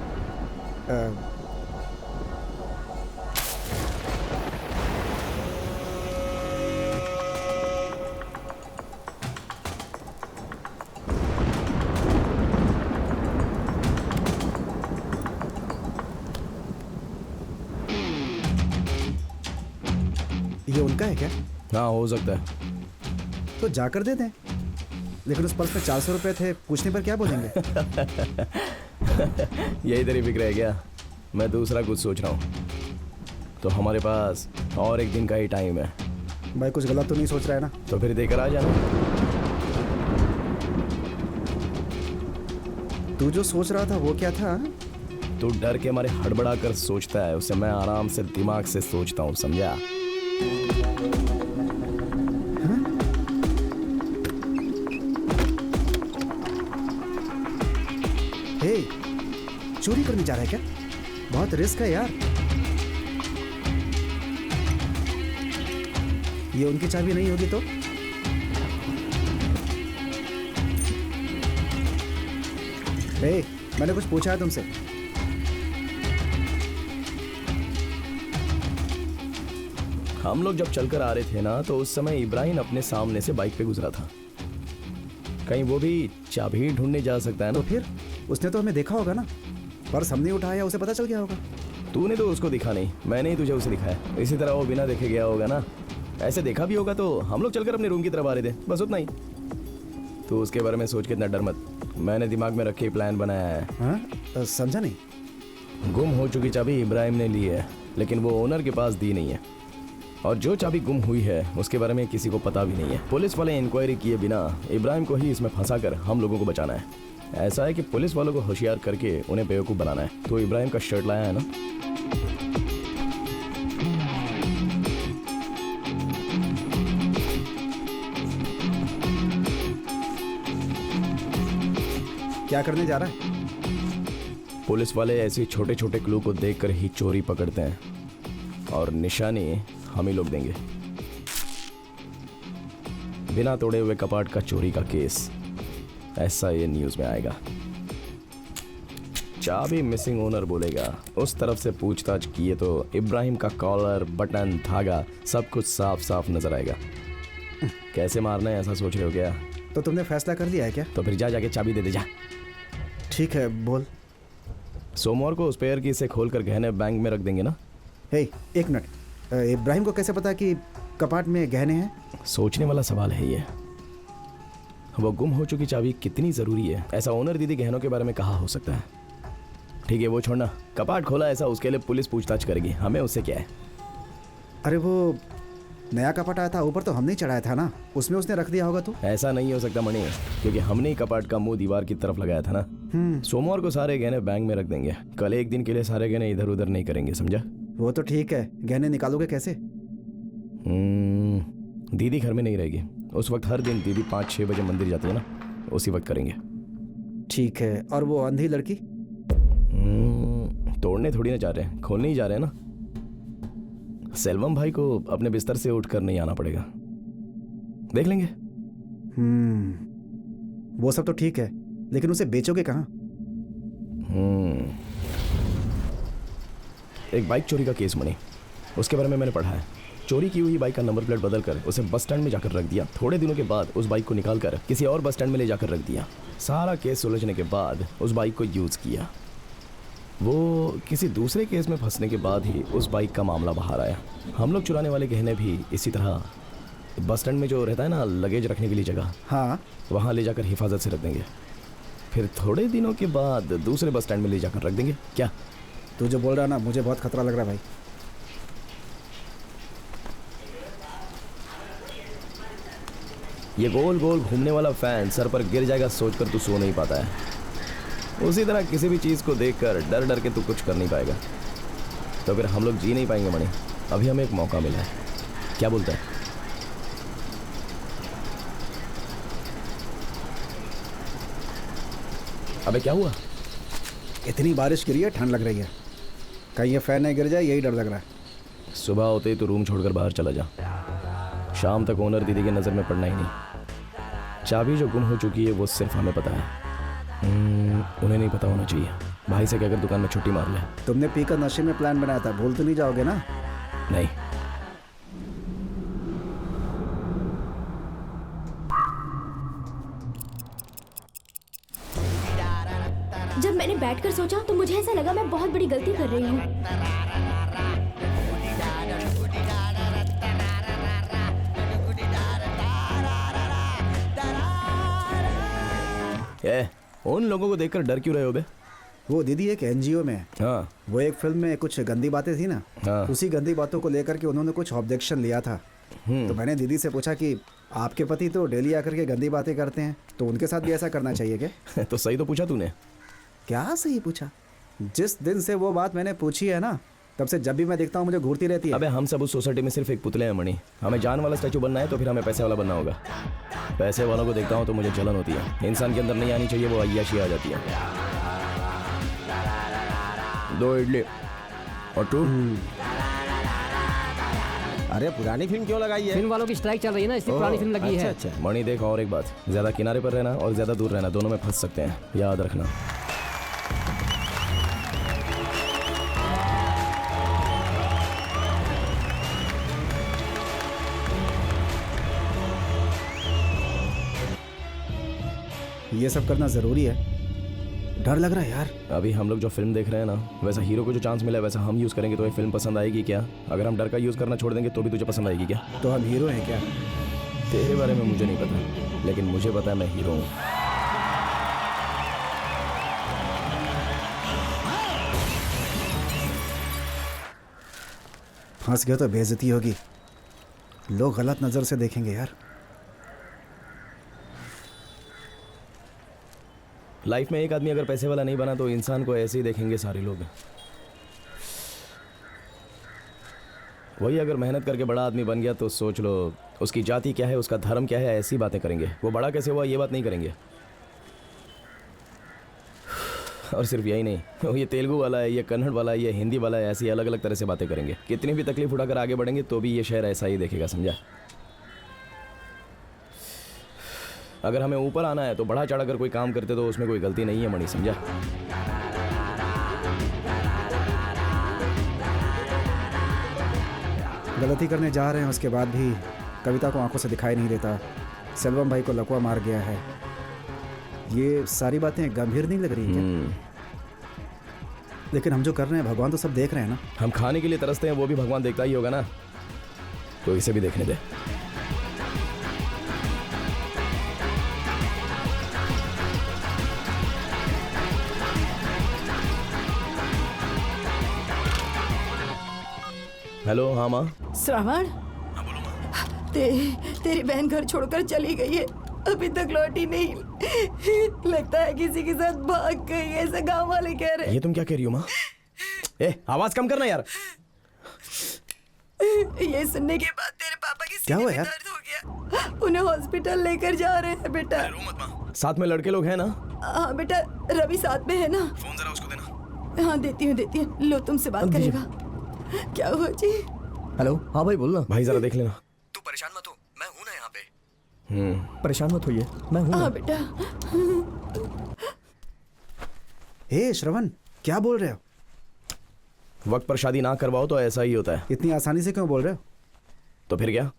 ये उनका है क्या? हाँ हो सकता है। तो जाकर दे दें। लेकिन उस पर्स में 400 रुपए थे, पूछने पर क्या बोलेंगे? यही तेरी फिक्र है क्या? मैं दूसरा कुछ सोच रहा हूँ। तो हमारे पास और एक दिन का ही टाइम है। भाई कुछ गलत तो नहीं सोच रहा है ना? तो फिर देकर आ जाना। तू जो सोच रहा था वो क्या था? तू डर के मारे हड़बड़ा कर सोचता है, उसे मैं आराम से दिमाग से सोचता हूँ, समझा? हे, चोरी करने जा रहा है क्या? बहुत रिस्क है यार। ये उनकी चाबी नहीं होगी तो? हे, मैंने कुछ पूछा है तुमसे। हम लोग जब चलकर आ रहे थे ना, तो उस समय इब्राहिम अपने सामने से बाइक पे गुजरा था। कहीं वो भी चाबी ढूंढने जा सकता है ना? तो फिर उसने तो हमें देखा होगा ना। पर्स हमने उठाया, उसे पता चल गया होगा। तूने तो उसको दिखा नहीं, मैंने ही तुझे उसे दिखाया। इसी तरह वो बिना देखे गया होगा ना। ऐसे देखा भी होगा तो हम लोग चलकर अपने रूम की तरफ आ रहे थे, बस उतना ही। तो उसके बारे में सोच के इतना डर मत, मैंने दिमाग में रखे प्लान बनाया है। हाँ? समझा नहीं। गुम हो चुकी चाबी इब्राहिम ने ली है, लेकिन वो ओनर के पास दी नहीं है। और जो चाबी गुम हुई है उसके बारे में किसी को पता भी नहीं है। पुलिस वाले इंक्वायरी किए बिना इब्राहिम को ही इसमें फंसाकर हम लोगों को बचाना है। ऐसा है कि पुलिस वालों को होशियार करके उन्हें बेवकूफ़ बनाना है। तो इब्राहिम का शर्ट लाया है ना? क्या करने जा रहा है? पुलिस वाले ऐसे छोटे छोटे क्लू को देखकर ही चोरी पकड़ते हैं, और निशानी हम ही लोग देंगे। बिना तोड़े हुए कपाट का चोरी का केस, ऐसा ये न्यूज़ में आएगा। चाबी मिसिंग ओनर बोलेगा। उस तरफ से पूछताछ किए तो इब्राहिम का कॉलर, बटन, धागा सब कुछ साफ साफ नजर आएगा। कैसे मारना है ऐसा सोच रहे हो क्या? तो तुमने फैसला कर लिया है क्या? तो फिर जा जाके चाबी दे दे जा। ठीक है, बोल। सोमवार को स्पेयर की से खोलकर गहने बैंक में रख देंगे ना? हे, एक मिनट। इब्राहिम को कैसे पता कि कपाट में गहने हैं? सोचने वाला सवाल है ये। वो गुम हो चुकी चाबी कितनी ज़रूरी है, ऐसा ओनर दीदी गहनों के बारे में कहा हो सकता है। ठीक है वो छोड़ना, कपाट खोला ऐसा उसके लिए पुलिस पूछताछ करेगी, हमें उससे क्या है? अरे वो नया कपाट आया था, ऊपर तो हमने ही चढ़ाया था ना, उसमें उसने रख दिया होगा। तो ऐसा नहीं हो सकता मणि, क्योंकि हमने ही कपाट का मुंह दीवार की तरफ लगाया था ना। सोमवार को सारे गहने बैंक में रख देंगे। कल एक दिन के लिए सारे गहने इधर उधर नहीं करेंगे, समझा? वो तो ठीक है, गहने निकालोगे कैसे? दीदी घर में नहीं रहेगी उस वक्त। हर दिन दीदी 5-6 बजे मंदिर जाती है ना, उसी वक्त करेंगे। ठीक है। और वो अंधी लड़की? तोड़ने थोड़ी ना जा रहे हैं, खोलने ही जा रहे हैं ना। सेल्वम भाई को अपने बिस्तर से उठकर नहीं आना पड़ेगा, देख लेंगे। वो सब तो ठीक है, लेकिन उसे बेचोगे कहाँ? एक बाइक चोरी का केस मनी, उसके बारे में मैंने पढ़ा है। चोरी की हुई बाइक का नंबर प्लेट बदलकर उसे बस स्टैंड में जाकर रख दिया। थोड़े दिनों के बाद उस बाइक को निकालकर किसी और बस स्टैंड में ले जाकर रख दिया। सारा केस सुलझने के बाद उस बाइक को यूज किया। वो किसी दूसरे केस में फंसने के बाद ही उस बाइक का मामला बाहर आया। हम लोग चुराने वाले गहने भी इसी तरह बस स्टैंड में जो रहता है ना लगेज रखने के लिए जगह, हाँ वहाँ ले जाकर हिफाजत से रख देंगे। फिर थोड़े दिनों के बाद दूसरे बस स्टैंड में ले जाकर रख देंगे। क्या? तू जो बोल रहा है ना, मुझे बहुत खतरा लग रहा है भाई। ये गोल गोल घूमने वाला फैन सर पर गिर जाएगा सोचकर तू सो नहीं पाता है। उसी तरह किसी भी चीज़ को देखकर डर डर के तू कुछ कर नहीं पाएगा, तो फिर हम लोग जी नहीं पाएंगे मणि। अभी हमें एक मौका मिला है, क्या बोलता है? अबे क्या हुआ? इतनी बारिश गिरी है, ठंड लग रही है, कहीं ये फैन नहीं गिर जाए, यही डर लग रहा है। सुबह होते ही तो रूम छोड़कर बाहर चला जा। शाम तक ओनर दीदी की नज़र में पड़ना ही नहीं। चाबी जो गुम हो चुकी है वो सिर्फ हमें पता है, उन्हें नहीं पता होना चाहिए। भाई से कहकर दुकान में छुट्टी मार ले। तुमने पीकर नशे में प्लान बनाया था, भूल तो नहीं जाओगे ना? नहीं। जब मैंने बैठकर सोचा तो मुझे ऐसा लगा मैं बहुत बड़ी गलती कर रही हूँ। उन लोगों को देखकर डर क्यों रहे हो बे? वो दीदी एक एनजीओ में है। हाँ। वो एक फिल्म में कुछ गंदी बातें थी ना, हाँ। उसी गंदी बातों को लेकर के उन्होंने कुछ ऑब्जेक्शन लिया था। तो मैंने दीदी से पूछा कि आपके पति तो डेली आकर के गंदी बातें करते हैं, तो उनके साथ भी ऐसा करना चाहिए क्या? तो सही तो पूछा तूने। क्या सही पूछा? जिस दिन से वो बात मैंने पूछी है ना, तब से जब भी मैं देखता हूँ मुझे घूरती रहती है। अबे हम सब उस सोसाइटी में सिर्फ एक पुतले हैं मणि। हमें जान वाला स्टैचू बनना है तो फिर हमें पैसे वाला बनना होगा। पैसे वालों को देखता हूँ तो मुझे जलन होती है। इंसान के अंदर नहीं आनी चाहिए, वो अय्याशी आ जाती है। 2 इडली और 2। अरे पुरानी फिल्म क्यों लगाई है? फिल्म वालों की स्ट्राइक चल रही है ना, इसलिए पुरानी फिल्म लगी है। अच्छा। मणि देख, और एक बात, ज्यादा किनारे पर रहना और ज्यादा दूर रहना, दोनों में फंस सकते हैं, याद रखना। ये सब करना जरूरी है? डर लग रहा है यार। अभी हम लोग जो फिल्म देख रहे हैं ना, वैसा हीरो को जो चांस मिला है वैसा हम यूज करेंगे तो ये फिल्म पसंद आएगी क्या? अगर हम डर का यूज करना छोड़ देंगे तो भी तुझे पसंद आएगी क्या? तो हम हीरो हैं क्या? तेरे बारे में मुझे नहीं पता, लेकिन मुझे पता है मैं हीरो हूँ। फंस गया तो बेइज्जती होगी, लोग गलत नजर से देखेंगे यार। लाइफ में एक आदमी अगर पैसे वाला नहीं बना तो इंसान को ऐसे ही देखेंगे सारे लोग। वही अगर मेहनत करके बड़ा आदमी बन गया तो सोच लो उसकी जाति क्या है, उसका धर्म क्या है, ऐसी बातें करेंगे। वो बड़ा कैसे हुआ ये बात नहीं करेंगे। और सिर्फ यही नहीं, ये तेलुगु वाला है, ये कन्नड़ वाला है, ये हिंदी वाला है, ऐसी अलग अलग तरह से बातें करेंगे। कितनी भी तकलीफ उठाकर आगे बढ़ेंगे तो भी ये शहर ऐसा ही देखेगा, समझा? अगर हमें ऊपर आना है तो बढ़ा चढ़ा कर कोई काम करते तो उसमें कोई गलती नहीं है मणि, समझा? गलती करने जा रहे हैं, उसके बाद भी कविता को आंखों से दिखाई नहीं देता, सेल्वम भाई को लकवा मार गया है। ये सारी बातें गंभीर नहीं लग रही हैं? लेकिन हम जो कर रहे हैं भगवान तो सब देख रहे हैं ना। हम खाने के लिए तरसते हैं, वो भी भगवान देखता ही होगा ना, तो इसे भी देखने दे। हेलो। हाँ माँ। श्रावण, तेरी बहन घर छोड़कर चली गई है, अभी तक लौटी नहीं। लगता है किसी के साथ भाग गई, ऐसे गांव वाले कह रहे। ये तुम क्या कह रही हो माँ? आवाज कम करना यार। ये सुनने के बाद तेरे पापा की सीने में दर्द हो गया, उन्हें हॉस्पिटल लेकर जा रहे हैं बेटा। साथ में लड़के लोग हैं ना? हाँ बेटा, रवि साथ में है ना? फोन जरा उसको देना। हाँ देती हूँ। लो, तुमसे बात करेगा। क्या हुआ जी? हेलो। हाँ भाई बोलना। भाई जरा देख लेना। तू परेशान मत हो, मैं हूं ना यहाँ पे। परेशान मत होइए, मैं हूँ। हाँ बेटा। हे श्रवण, क्या बोल रहे हो? वक्त पर शादी ना करवाओ तो ऐसा ही होता है। इतनी आसानी से क्यों बोल रहे हो? तो फिर क्या,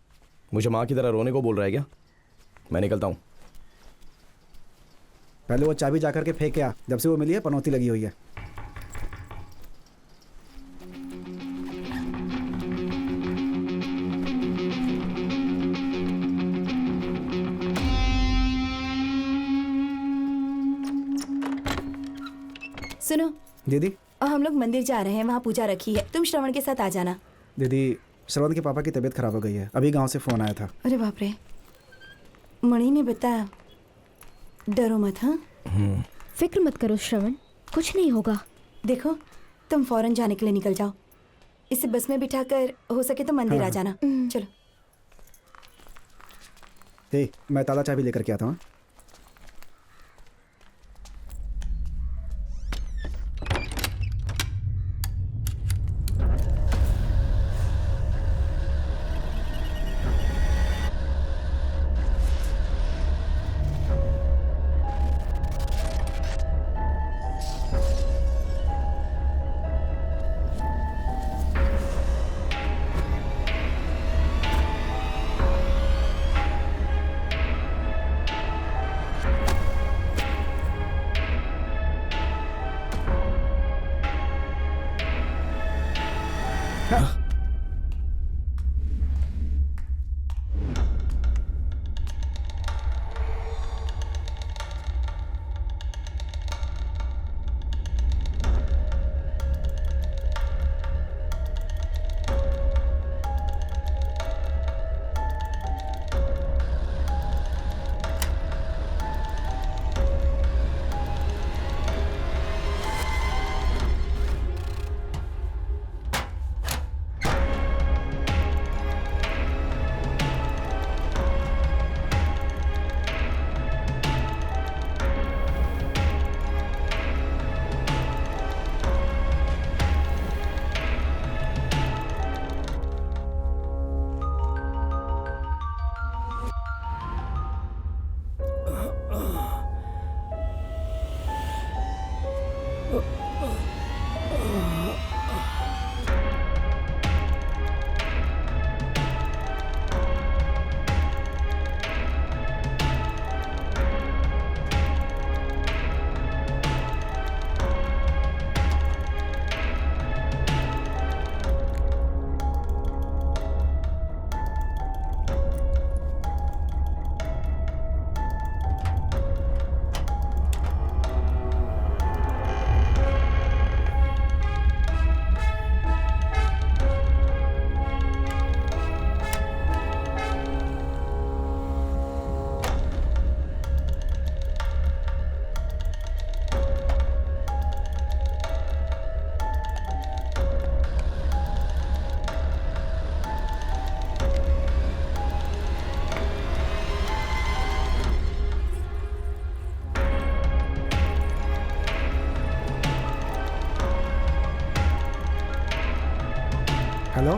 मुझे माँ की तरह रोने को बोल रहा है क्या? मैं निकलता हूँ। पहले वो चाबी जाकर के फेंक आ, जब से वो मिली है पनौती लगी हुई है। सुनो, दीदी हम लोग मंदिर जा रहे हैं, वहाँ पूजा रखी है, तुम श्रवण के साथ आ जाना। दीदी श्रवण के पापा की तबीयत खराब हो गई है, अभी गांव से फोन आया था। अरे बाप रे, मणि ने बताया, डरो मत। हाँ, फिक्र मत करो श्रवण, कुछ नहीं होगा। देखो तुम फौरन जाने के लिए निकल जाओ, इसे बस में बिठाकर हो सके तो मंदिर आ जाना। चलो। मैं ताला चाबी लेकर के आता हूँ। हेलो,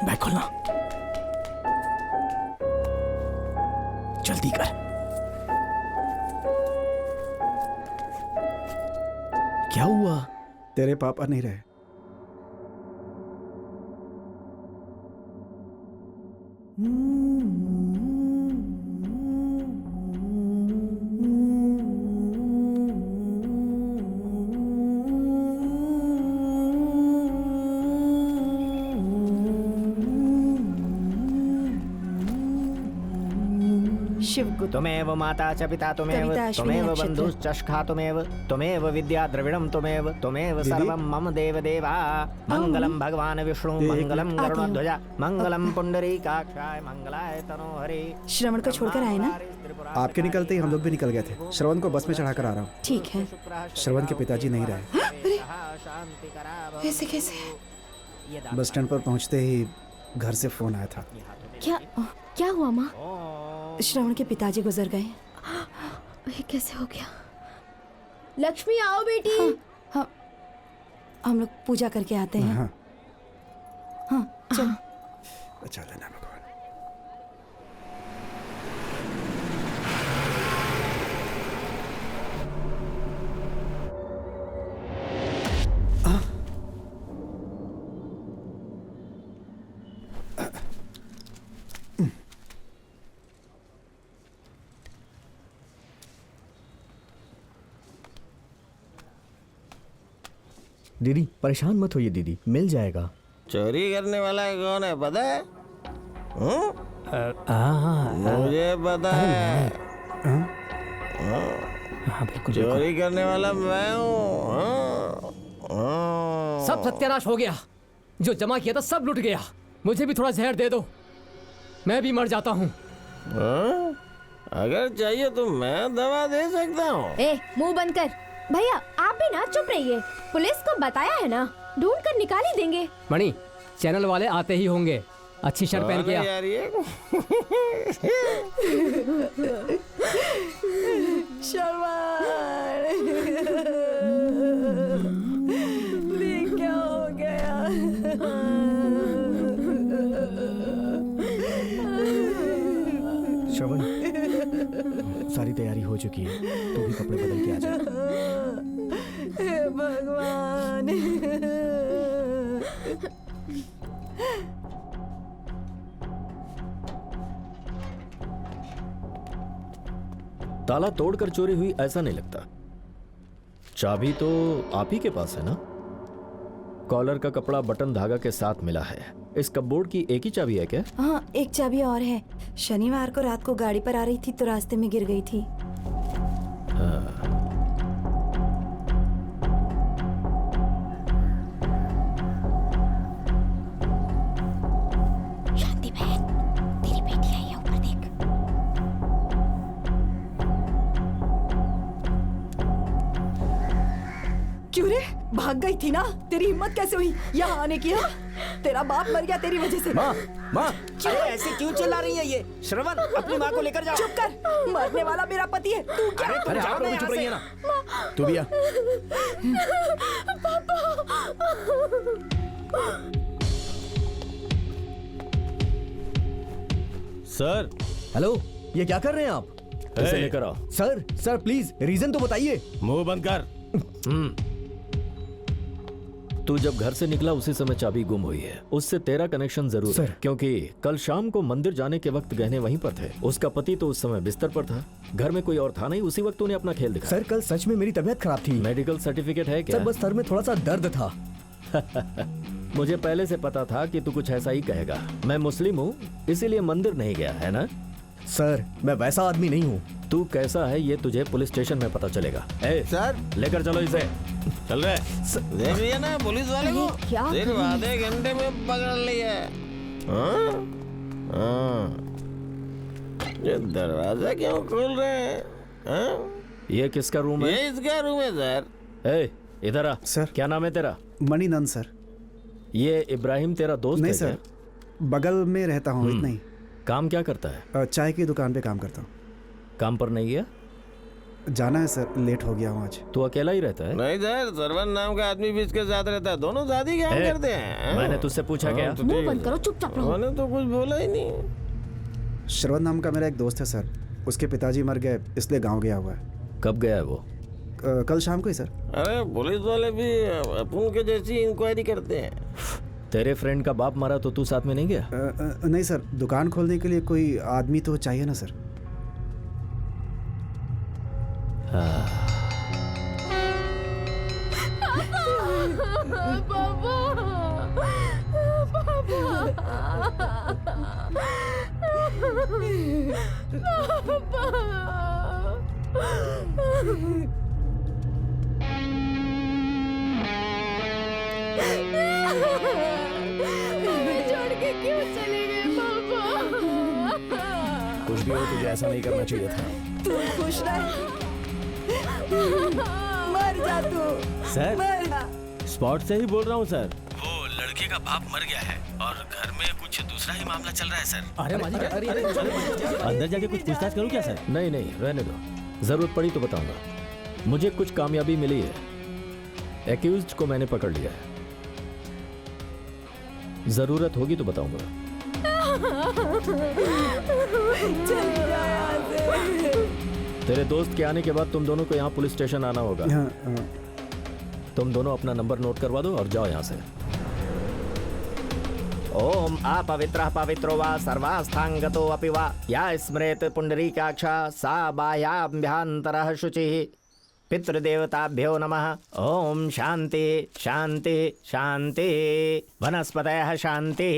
बैग खोलना, जल्दी कर। क्या हुआ? तेरे पापा नहीं रहे। शिव गुरु त्वमेव माता च पिता त्वमेव, कविता अश्विनी त्वमेव नक्षत्र। बन्धुश्च सखा त्वमेव, त्वमेव विद्या द्रविणं त्वमेव, त्वमेव सर्वं मम देव देवा। मंगलम भगवान विष्णु, मंगलम गरुड़ध्वजा, मंगलम पुंडरीकाक्षाय, मंगलाय तनोहरे। श्रवण को छोड़कर आए ना? आपके निकलते ही हम लोग भी निकल गए थे। श्रवण को बस में चढ़ा कर आ रहा हूँ। ठीक है। श्रवण के पिताजी नहीं रहे। कैसे कैसे? बस स्टैंड पर पहुँचते ही घर से फोन आया था। क्या हुआ माँ? श्रवण के पिताजी गुजर गए। ये कैसे हो गया? लक्ष्मी आओ बेटी। हाँ, हम लोग पूजा करके आते हैं। हाँ, हाँ चलो। अच्छा लेना भगवान। दीदी परेशान मत होइए दीदी, मिल जाएगा। चोरी करने वाला कौन है पता है? हाँ मुझे पता है। बिल्कुल। चोरी करने वाला मैं हूँ। सब सत्यानाश हो गया, जो जमा किया था सब लुट गया। मुझे भी थोड़ा जहर दे दो, मैं भी मर जाता हूँ। अगर चाहिए तो मैं दवा दे सकता हूँ। ए, मुंह बंद कर। भैया आप भी ना चुप रहिए, पुलिस को बताया है ना, ढूंढ कर निकाल ही देंगे। मणि, चैनल वाले आते ही होंगे, अच्छी शर्ट पहन के आ। यार ये क्या हो गया? श्रवण, सारी तैयारी हो चुकी है, तू भी कपड़े बदल के आ जा। हे भगवान। ताला तोड़कर चोरी हुई ऐसा नहीं लगता। चाबी तो आप ही के पास है ना? कॉलर का कपड़ा बटन धागा के साथ मिला है। इस कपबोर्ड की एक ही चाबी है क्या? हाँ, एक चाबी और है। शनिवार को रात को गाड़ी पर आ रही थी तो रास्ते में गिर गई थी। शांति बहन, तेरी बेटी आई है, ऊपर देख। क्यों रे, भाग गई थी ना? तेरी हिम्मत कैसे हुई यहाँ आने की? हाँ? तेरा बाप मर गया तेरी वजह से। माँ, अरे ऐसे क्यों चिल्ला रही है ये? श्रवण, अपनी माँ को लेकर जाओ। चुप कर, मरने वाला मेरा पति है। तू क्या? अरे आप लोग भी चुप रहिए ना। तू भी आ। सर, हेलो, ये क्या कर रहे हैं आप? इसे लेकर आओ। सर प्लीज रीजन तो बताइए। मुंह बंद कर। तू जब घर से निकला उसी समय चाबी गुम हुई है। उससे तेरा कनेक्शन जरूर है, क्योंकि कल शाम को मंदिर जाने के वक्त गहने वहीं पर थे। उसका पति तो उस समय बिस्तर पर था, घर में कोई और था नहीं। उसी वक्त तूने अपना खेल दिखाया। सर कल सच में मेरी तबीयत खराब थी। मेडिकल सर्टिफिकेट है क्या? सर बस सर में थोड़ा सा दर्द था। मुझे पहले से पता था कि तू कुछ ऐसा ही कहेगा। मैं मुस्लिम हूँ, इसीलिए मंदिर नहीं गया है ना? सर मैं वैसा आदमी नहीं हूँ। तू कैसा है ये तुझे पुलिस स्टेशन में पता चलेगा। सर, लेकर चलो इसे। चल रहे। देख लिया ना पुलिस वाले को? क्या? सिर्फ आधे घंटे में पकड़ लिया। ये दरवाजा क्यों खोल रहे हैं? ये किसका रूम है? ये इसका रूम है सर। ए, इधर आ। सर। क्या नाम है तेरा? मणिनंद सर। ये इब्राहिम तेरा दोस्त नहीं है सर, बगल में रहता हूँ, इतना ही। क्या? काम क्या करता है? चाय की दुकान पे काम करता हूँ। काम पर नहीं गया? जाना है सर, लेट हो गया हूँ आज। तू अकेला ही रहता है? नहीं सर, सरवन नाम का आदमी भी इसके साथ रहता है। दोनों साथ ही काम करते हैं। मैंने तुझसे पूछा क्या? मुंह बंद करो, चुपचाप रहो। मैंने तो कुछ बोला ही नहीं। श्रवण नाम का मेरा एक दोस्त है सर, उसके पिताजी मर गए इसलिए गाँव गया हुआ है। कब गया है वो? कल शाम को ही सर। अरे पुलिस वाले भी अपन के जैसी इंक्वायरी करते हैं। तेरे फ्रेंड का बाप मरा तो तू साथ में नहीं गया? नहीं सर, दुकान खोलने के लिए कोई आदमी तो चाहिए ना सर। छोड़ के क्यों चले गए पापा? कुछ भी हो, तुझे ऐसा नहीं करना चाहिए था। तू खुश रह, मर जा तू। सर, मर जा। स्पॉट से ही बोल रहा हूँ सर। वो लड़के का बाप मर गया है और घर में कुछ दूसरा ही मामला चल रहा है सर। अरे माजी क्या कर रही है? अंदर जाके कुछ पूछताछ करूँ क्या सर? नहीं नहीं, रहने दो। जरूरत पड़ी तो बताऊंगा। मुझे कुछ कामयाबी मिली है। एक्यूज्ड को मैंने पकड़ लिया है। जरूरत होगी तो बताऊंगा। चल जा यहाँ से। तेरे दोस्त के आने के बाद तुम दोनों को यहाँ पुलिस स्टेशन आना होगा। तुम दोनों अपना नंबर नोट करवा दो और जाओ यहाँ से। ओम अपवित्रः पवित्रो वा सर्वास्थांगतो अपि वा या स्मरेत पुंडरीकाक्षा सा बाह्याभ्यन्तरः शुचिः। पितृदेवताभ्यो नमः। ओम शांति शांति शांति। वनस्पतयः शांति,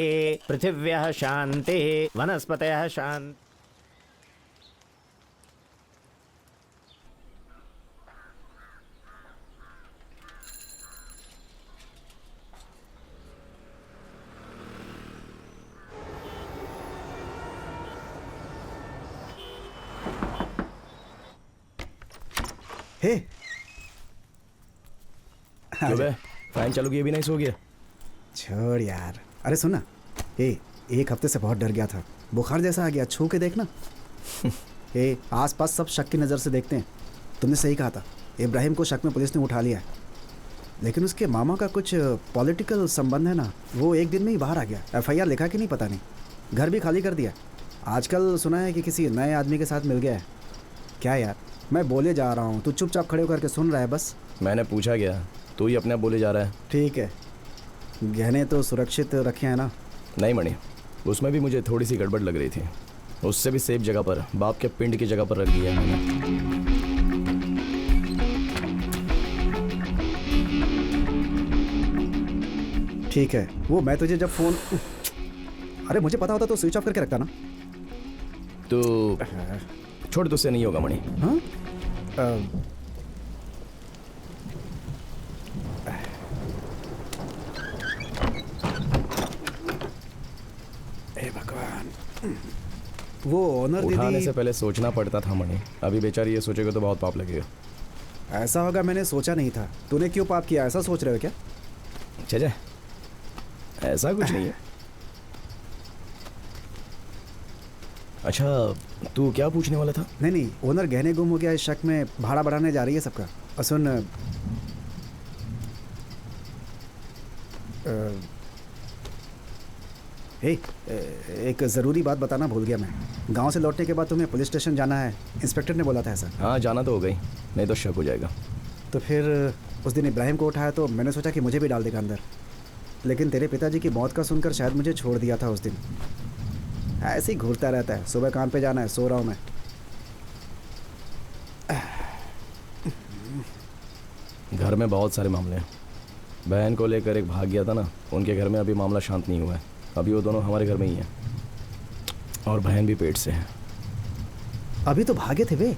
पृथिव्यः शांति, वनस्पतयः शांति। हे क्यों बे? फैन चालू किए भी नहीं सो गया? छोड़ यार। अरे सुन ना, एक हफ्ते से बहुत डर गया था, बुखार जैसा आ गया, छू के देखना। आसपास सब शक की नज़र से देखते हैं। तुमने सही कहा था, इब्राहिम को शक में पुलिस ने उठा लिया है, लेकिन उसके मामा का कुछ पॉलिटिकल संबंध है ना, वो एक दिन में ही बाहर आ गया। FIR लिखा कि नहीं पता नहीं, घर भी खाली कर दिया। आजकल सुना है कि किसी नए आदमी के साथ मिल गया है। क्या यार, मैं बोले जा रहा हूँ, तू चुपचाप खड़े होकर के सुन रहा है बस। मैंने पूछा गया, तू ही अपने आप बोले जा रहा है। ठीक है, गहने तो सुरक्षित रखे हैं ना? नहीं मणि, उसमें भी मुझे थोड़ी सी गड़बड़ लग रही थी। उससे भी सेफ जगह पर, बाप के पिंड की जगह पर रख दिया मैंने। ठीक है, वो मैं तुझे जब फोन, अरे मुझे पता होता तो स्विच ऑफ करके रखता ना। तो छोड़, तुझसे नहीं होगा मणि। हाँ? भगवान, वो ओनर उठाने दीदी। से पहले सोचना पड़ता था मणि। अभी बेचारी ये सोचेगा तो बहुत पाप लगेगा। ऐसा होगा मैंने सोचा नहीं था। तूने क्यों पाप किया, ऐसा सोच रहे हो क्या? चले, ऐसा कुछ नहीं है। अच्छा, तू क्या पूछने वाला था? नहीं, ओनर गहने गुम हो गया, इस शक में भाड़ा बढ़ाने जा रही है सबका। और सुन, एक ज़रूरी बात बताना भूल गया मैं। गांव से लौटने के बाद तुम्हें पुलिस स्टेशन जाना है, इंस्पेक्टर ने बोला था ऐसा। हाँ, जाना तो हो गई, नहीं तो शक हो जाएगा। तो फिर उस दिन इब्राहिम को उठाया तो मैंने सोचा कि मुझे भी डाल देगा अंदर, लेकिन तेरे पिताजी की मौत का सुनकर शायद मुझे छोड़ दिया था उस दिन। ऐसे ही घूरता रहता है, सुबह काम पे जाना है, सो रहा हूँ मैं। घर में बहुत सारे मामले हैं। बहन को लेकर एक भाग गया था ना, उनके घर में अभी मामला शांत नहीं हुआ है। अभी वो दोनों हमारे घर में ही हैं, और बहन भी पेट से है। अभी तो भागे थे वे।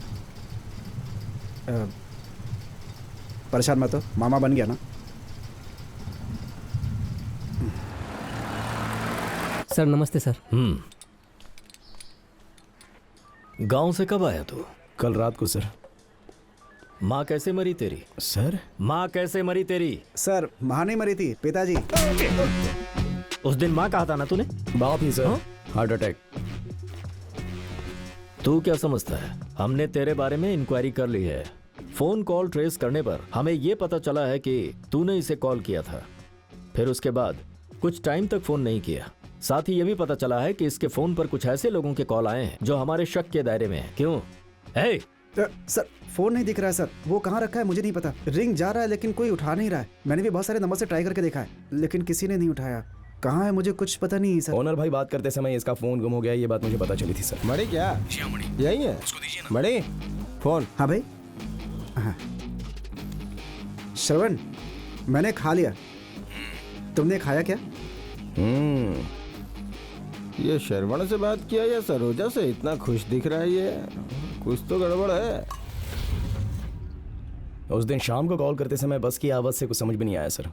परेशान मत हो, मामा बन गया ना। सर नमस्ते सर। गांव से कब आया तू? कल रात को सर। माँ कैसे मरी तेरी? सर, माँ कैसे मरी तेरी? सर, माँ नहीं मरी थी, पिताजी। उस दिन माँ कहा था ना तूने? बाप ही सर, हार्ट अटैक। तू क्या समझता है, हमने तेरे बारे में इंक्वायरी कर ली है। फोन कॉल ट्रेस करने पर हमें यह पता चला है कि तूने इसे कॉल किया था, फिर उसके बाद कुछ टाइम तक फोन नहीं किया। साथ ही यह भी पता चला है कि इसके फोन पर कुछ ऐसे लोगों के कॉल आए हैं जो हमारे शक के दायरे में हैं। क्यों? हे सर, फोन नहीं दिख रहा है सर, वो कहाँ रखा है मुझे नहीं पता। रिंग जा रहा है लेकिन कोई उठा नहीं रहा है। मैंने भी बहुत सारे नंबर से ट्राई करके देखा है, लेकिन किसी ने नहीं उठाया। कहाँ है मुझे कुछ पता नहीं सर। ओनर भाई बात करते समय इसका फोन गुम हो गया, ये बात मुझे पता चली थी सर। मणि क्या यही है? मणि फोन। हाँ भाई। हाँ श्रवण, मैंने खा लिया, तुमने खाया क्या? ये श्रवण से बात किया या सरोजा से? इतना खुश दिख रहा है ये, कुछ तो गड़बड़ है। उस दिन शाम को कॉल करते समय बस की आवाज से कुछ समझ भी नहीं आया सर।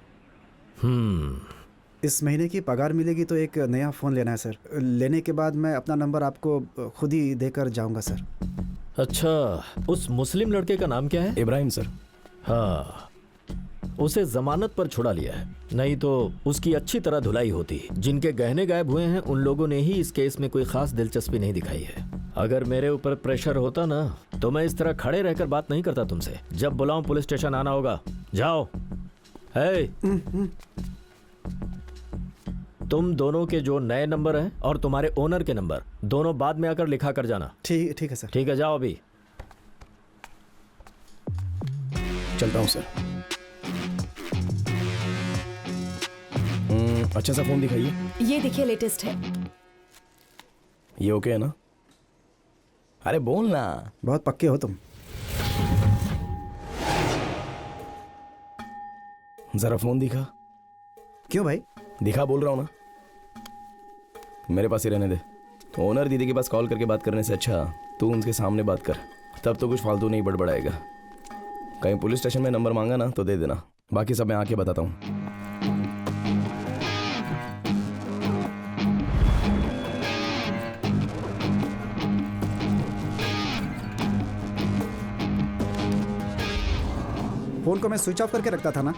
इस महीने की पगार मिलेगी तो एक नया फ़ोन लेना है सर। लेने के बाद मैं अपना नंबर आपको खुद ही देकर जाऊंगा सर। अच्छा, उस मुस्लिम लड़के का नाम क्या है? इब्राहिम सर। हाँ, उसे जमानत पर छुड़ा लिया है, नहीं तो उसकी अच्छी तरह धुलाई होती। जिनके गहने गायब हुए हैं उन लोगों ने ही इस केस में कोई खास दिलचस्पी नहीं दिखाई है। अगर मेरे ऊपर प्रेशर होता ना तो मैं इस तरह खड़े रहकर बात नहीं करता तुमसे। जब बुलाऊं पुलिस स्टेशन आना होगा। जाओ। है तुम दोनों के जो नए नंबर हैं और तुम्हारे ओनर के नंबर दोनों बाद में आकर लिखा कर जाना। ठीक है सर। ठीक है, जाओ अभी। चलता हूँ सर। अच्छा सा फोन दिखाइए। ये देखिए, लेटेस्ट है। ये ओके है ना? अरे बोल ना। बहुत पक्के हो तुम। जरा फोन दिखा। क्यों भाई? दिखा बोल रहा हूँ ना, मेरे पास ही रहने दे। तो ओनर दीदी के पास कॉल करके बात करने से अच्छा तू उनके सामने बात कर, तब तो कुछ फालतू नहीं बड़बड़ाएगा। कहीं पुलिस स्टेशन में नंबर मांगा ना तो दे देना, बाकी सब मैं आके बताता हूँ। फोन को मैं स्विच ऑफ करके रखता था ना।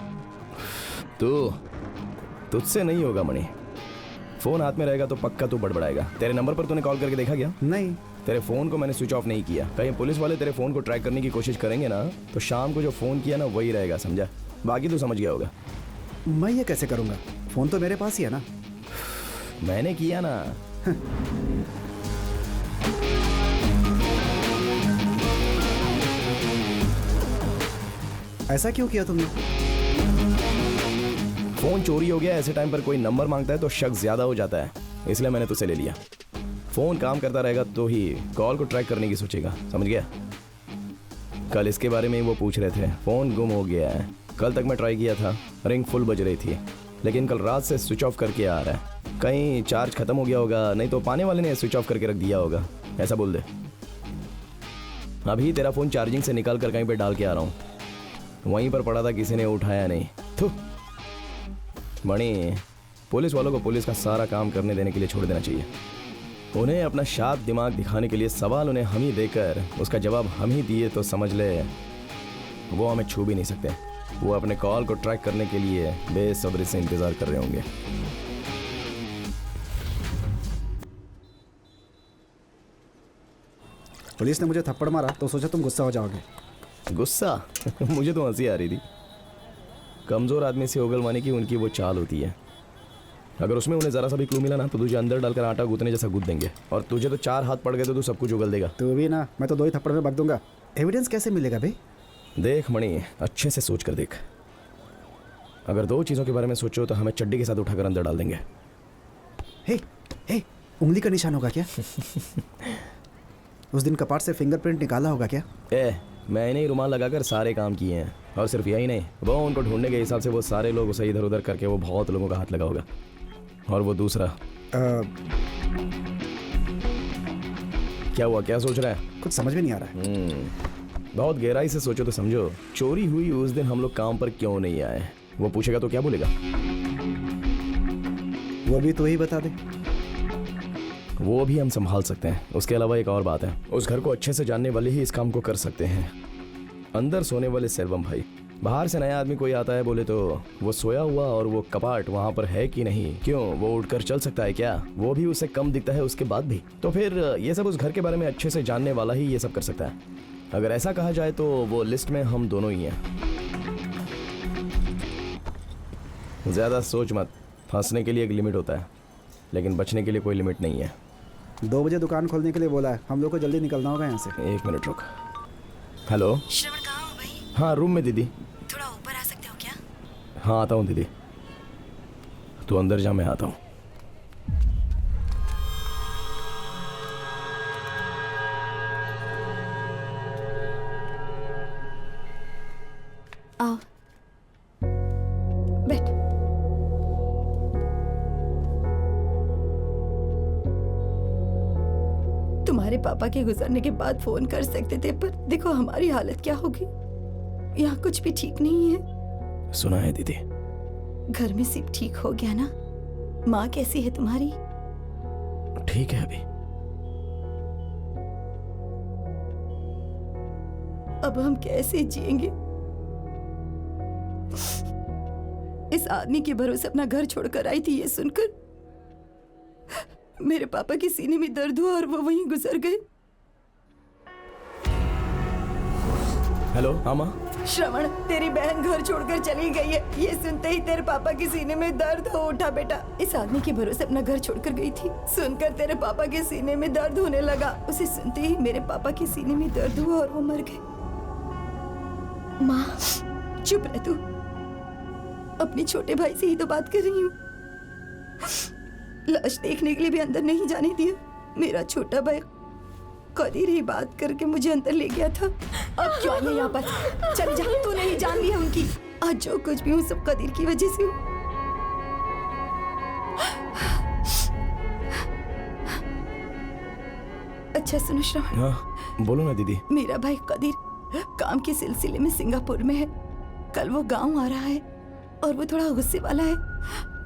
तुझसे नहीं होगा मणि, फोन हाथ में रहेगा तो पक्का तू बड़बड़ाएगा। तेरे नंबर पर तूने कॉल करके देखा क्या? नहीं। तेरे फोन को मैंने स्विच ऑफ नहीं किया। कहीं पुलिस वाले तेरे फोन को ट्रैक करने की कोशिश करेंगे ना तो शाम को जो फोन किया ना वही रहेगा, समझा? बाकी तू समझ गया होगा। मैं ये कैसे करूंगा? फोन तो मेरे पास ही है ना। मैंने किया ना। ऐसा क्यों किया तुमने? फोन चोरी हो गया, ऐसे टाइम पर कोई नंबर मांगता है तो शक ज्यादा हो जाता है, इसलिए मैंने तुझसे ले लिया। फोन काम करता रहेगा तो ही कॉल को ट्रैक करने की सोचेगा, समझ गया? कल इसके बारे में ही वो पूछ रहे थे, फोन गुम हो गया है। कल तक मैं ट्राई किया था, रिंग फुल बज रही थी, लेकिन कल रात से स्विच ऑफ करके आ रहा है। कहीं चार्ज खत्म हो गया होगा, नहीं तो पाने वाले ने स्विच ऑफ करके रख दिया होगा, ऐसा बोल दे। अभी तेरा फोन चार्जिंग से निकाल कर कहीं पे डाल के आ रहा हूँ, वहीं पर पड़ा था, किसी ने उठाया नहीं। थू मणि, पुलिस वालों को पुलिस का सारा काम करने देने के लिए छोड़ देना चाहिए। उन्हें अपना शार्प दिमाग दिखाने के लिए सवाल उन्हें हम ही देकर उसका जवाब हम ही दिए तो समझ ले वो हमें छू भी नहीं सकते। वो अपने कॉल को ट्रैक करने के लिए बेसब्री से इंतजार कर रहे होंगे। पुलिस ने मुझे थप्पड़ मारा तो सोचा तुम गुस्सा हो जाओगे। गुस्सा? मुझे तो हंसी आ रही थी। कमजोर आदमी से उगलवाने की उनकी वो चाल होती है। अगर उसमें उन्हें जरा सा भी क्लू मिला ना तो तुझे अंदर डालकर आटा गूंथने जैसा गूंथ देंगे, और तुझे तो 4 हाथ पड़ गए तो तू सब कुछ उगल देगा। तू भी ना, मैं तो 2 ही थप्पड़ में बक दूंगा। एविडेंस कैसे मिलेगा भाई? देख मणि, अच्छे से सोच कर देख। अगर 2 चीजों के बारे में सोचो तो हमें चड्डी के साथ उठाकर अंदर डाल देंगे। हे, उंगली का निशान होगा क्या? उस दिन कपाट से फिंगरप्रिंट निकाला होगा क्या? मैंने ही रुमाल लगाकर सारे काम किए हैं, और सिर्फ यही नहीं, वो उनको ढूंढने के हिसाब से वो सारे लोग उसे इधर उधर करके वो बहुत लोगों का हाथ लगा होगा। और वो दूसरा क्या हुआ? क्या सोच रहा है? कुछ समझ में नहीं आ रहा है। बहुत गहराई से सोचो तो समझो। चोरी हुई उस दिन हम लोग काम पर क्यों नहीं आए? वो पूछेगा तो क्या बोलेगा? वो भी तो ही बता दे। वो भी हम संभाल सकते हैं। उसके अलावा एक और बात है, उस घर को अच्छे से जानने वाले ही इस काम को कर सकते हैं। अंदर सोने वाले सेल्वम भाई, बाहर से नया आदमी कोई आता है बोले तो वो सोया हुआ और वो कपाट वहां पर है कि नहीं, क्यों वो उठकर चल सकता है क्या? वो भी उसे कम दिखता है उसके बाद भी। तो फिर ये सब उस घर के बारे में अच्छे से जानने वाला ही ये सब कर सकता है। अगर ऐसा कहा जाए तो वो लिस्ट में हम दोनों ही हैं। ज्यादा सोच मत, फंसने के लिए एक लिमिट होता है, लेकिन बचने के लिए कोई लिमिट नहीं है। 2 बजे दुकान खोलने के लिए बोला है, हम लोग को जल्दी निकलना होगा यहाँ से। 1 मिनट रुक। हेलो श्रवण, कहाँ हो भाई? हाँ, रूम में दीदी। थोड़ा ऊपर आ सकते हो क्या? हाँ आता हूँ दीदी, तू अंदर जा, मैं आता हूँ। आओ बैठ। तुम्हारे पापा के गुजरने के बाद फोन कर सकते थे, पर देखो हमारी हालत क्या होगी। यहाँ कुछ भी ठीक नहीं है। सुना है दीदी? घर में सब ठीक हो गया ना? माँ कैसी है तुम्हारी? ठीक है अभी। अब हम कैसे जिएंगे? इस आदमी के भरोसे अपना घर छोड़कर आई थी, ये सुनकर मेरे पापा के सीने में दर्द हुआ और वो वहीं गुजर गए। हेलो हाँ माँ। श्रवण, तेरी बहन घर छोड़कर चली गई है। ये सुनते ही तेरे पापा के सीने में दर्द हो उठा बेटा। इस आदमी के भरोसे अपना घर छोड़कर गई थी, सुनकर तेरे पापा के सीने में दर्द होने लगा। उसे सुनते ही मेरे पापा के सीने में दर्द हुआ और वो मर गए। माँ चुप रह तू, अपने छोटे भाई से ही तो बात कर रही हूँ। लाश देखने के लिए भी अंदर नहीं जाने दिया। मेरा छोटा भाई कदीर ही बात करके मुझे अंदर ले गया था। अब क्यों आई है यहाँ पर? चल जा, तू नहीं जान ली है उनकी। आज जो कुछ भी हूँ सब कदीर की वजह से हूँ। अच्छा सुनो श्रवण। हाँ बोलो ना दीदी। मेरा भाई कदीर काम के सिलसिले में सिंगापुर में है। कल वो गांव आ रहा है और वो थोड़ा गुस्से वाला है।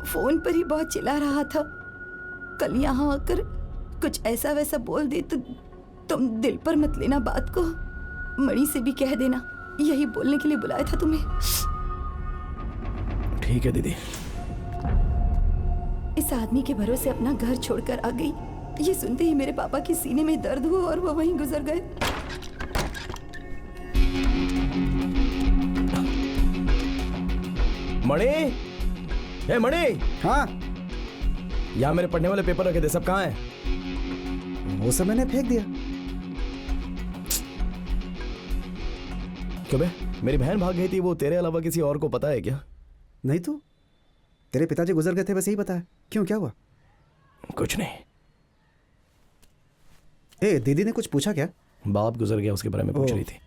फोन पर ही बहुत चिल्ला रहा था। कल यहाँ आकर कुछ ऐसा वैसा बोल दे तो तुम दिल पर मत लेना बात को। मणि से भी कह देना, यही बोलने के लिए बुलाया था तुम्हें। ठीक है दीदी। इस आदमी के भरोसे अपना घर छोड़कर आ गई। ये सुनते ही मेरे पापा के सीने में दर्द हुआ और वो वहीं गुजर गए। मणि, ए मणि। हाँ यहाँ मेरे पढ़ने वाले पेपर रखे थे, सब कहाँ हैं? वो सब मैंने फेंक दिया। क्यों बे? मेरी बहन भाग गई थी, वो तेरे अलावा किसी और को पता है क्या? नहीं तो तेरे पिताजी गुजर गए थे, बस यही पता है। क्यों, क्या हुआ? कुछ नहीं। ए दीदी ने कुछ पूछा क्या? बाप गुजर गया उसके बारे में पूछ रही थी।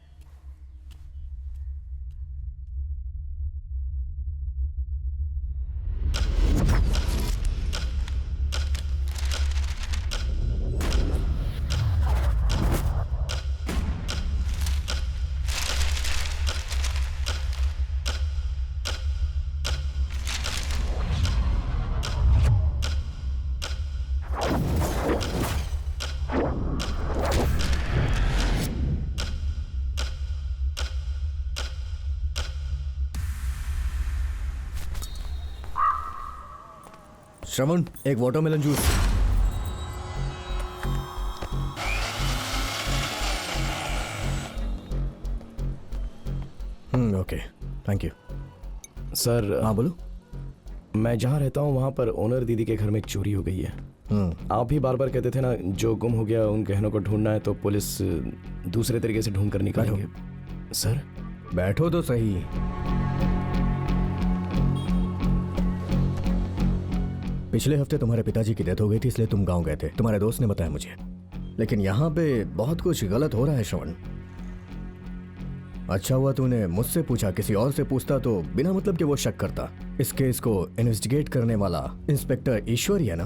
श्रवण, एक watermelon juice. Okay, thank you. Sir. हाँ बोलो। मैं जहाँ रहता हूँ वहाँ पर ओनर दीदी के घर में एक चोरी हो गई है। आप ही बार बार कहते थे ना, जो गुम हो गया उन गहनों को ढूंढना है तो पुलिस दूसरे तरीके से ढूंढ कर निकालेंगे। सर बैठो तो सही। पिछले हफ्ते तुम्हारे पिताजी की डेथ हो गई थी, इसलिए तुम गांव गए थे। तुम्हारे दोस्त ने बताया मुझे। लेकिन यहाँ पे बहुत कुछ गलत हो रहा है श्रवण। अच्छा हुआ तूने मुझसे पूछा, किसी और से पूछता तो बिना मतलब के वो शक करता। इस केस को इन्वेस्टिगेट करने वाला इंस्पेक्टर ईश्वरी है ना?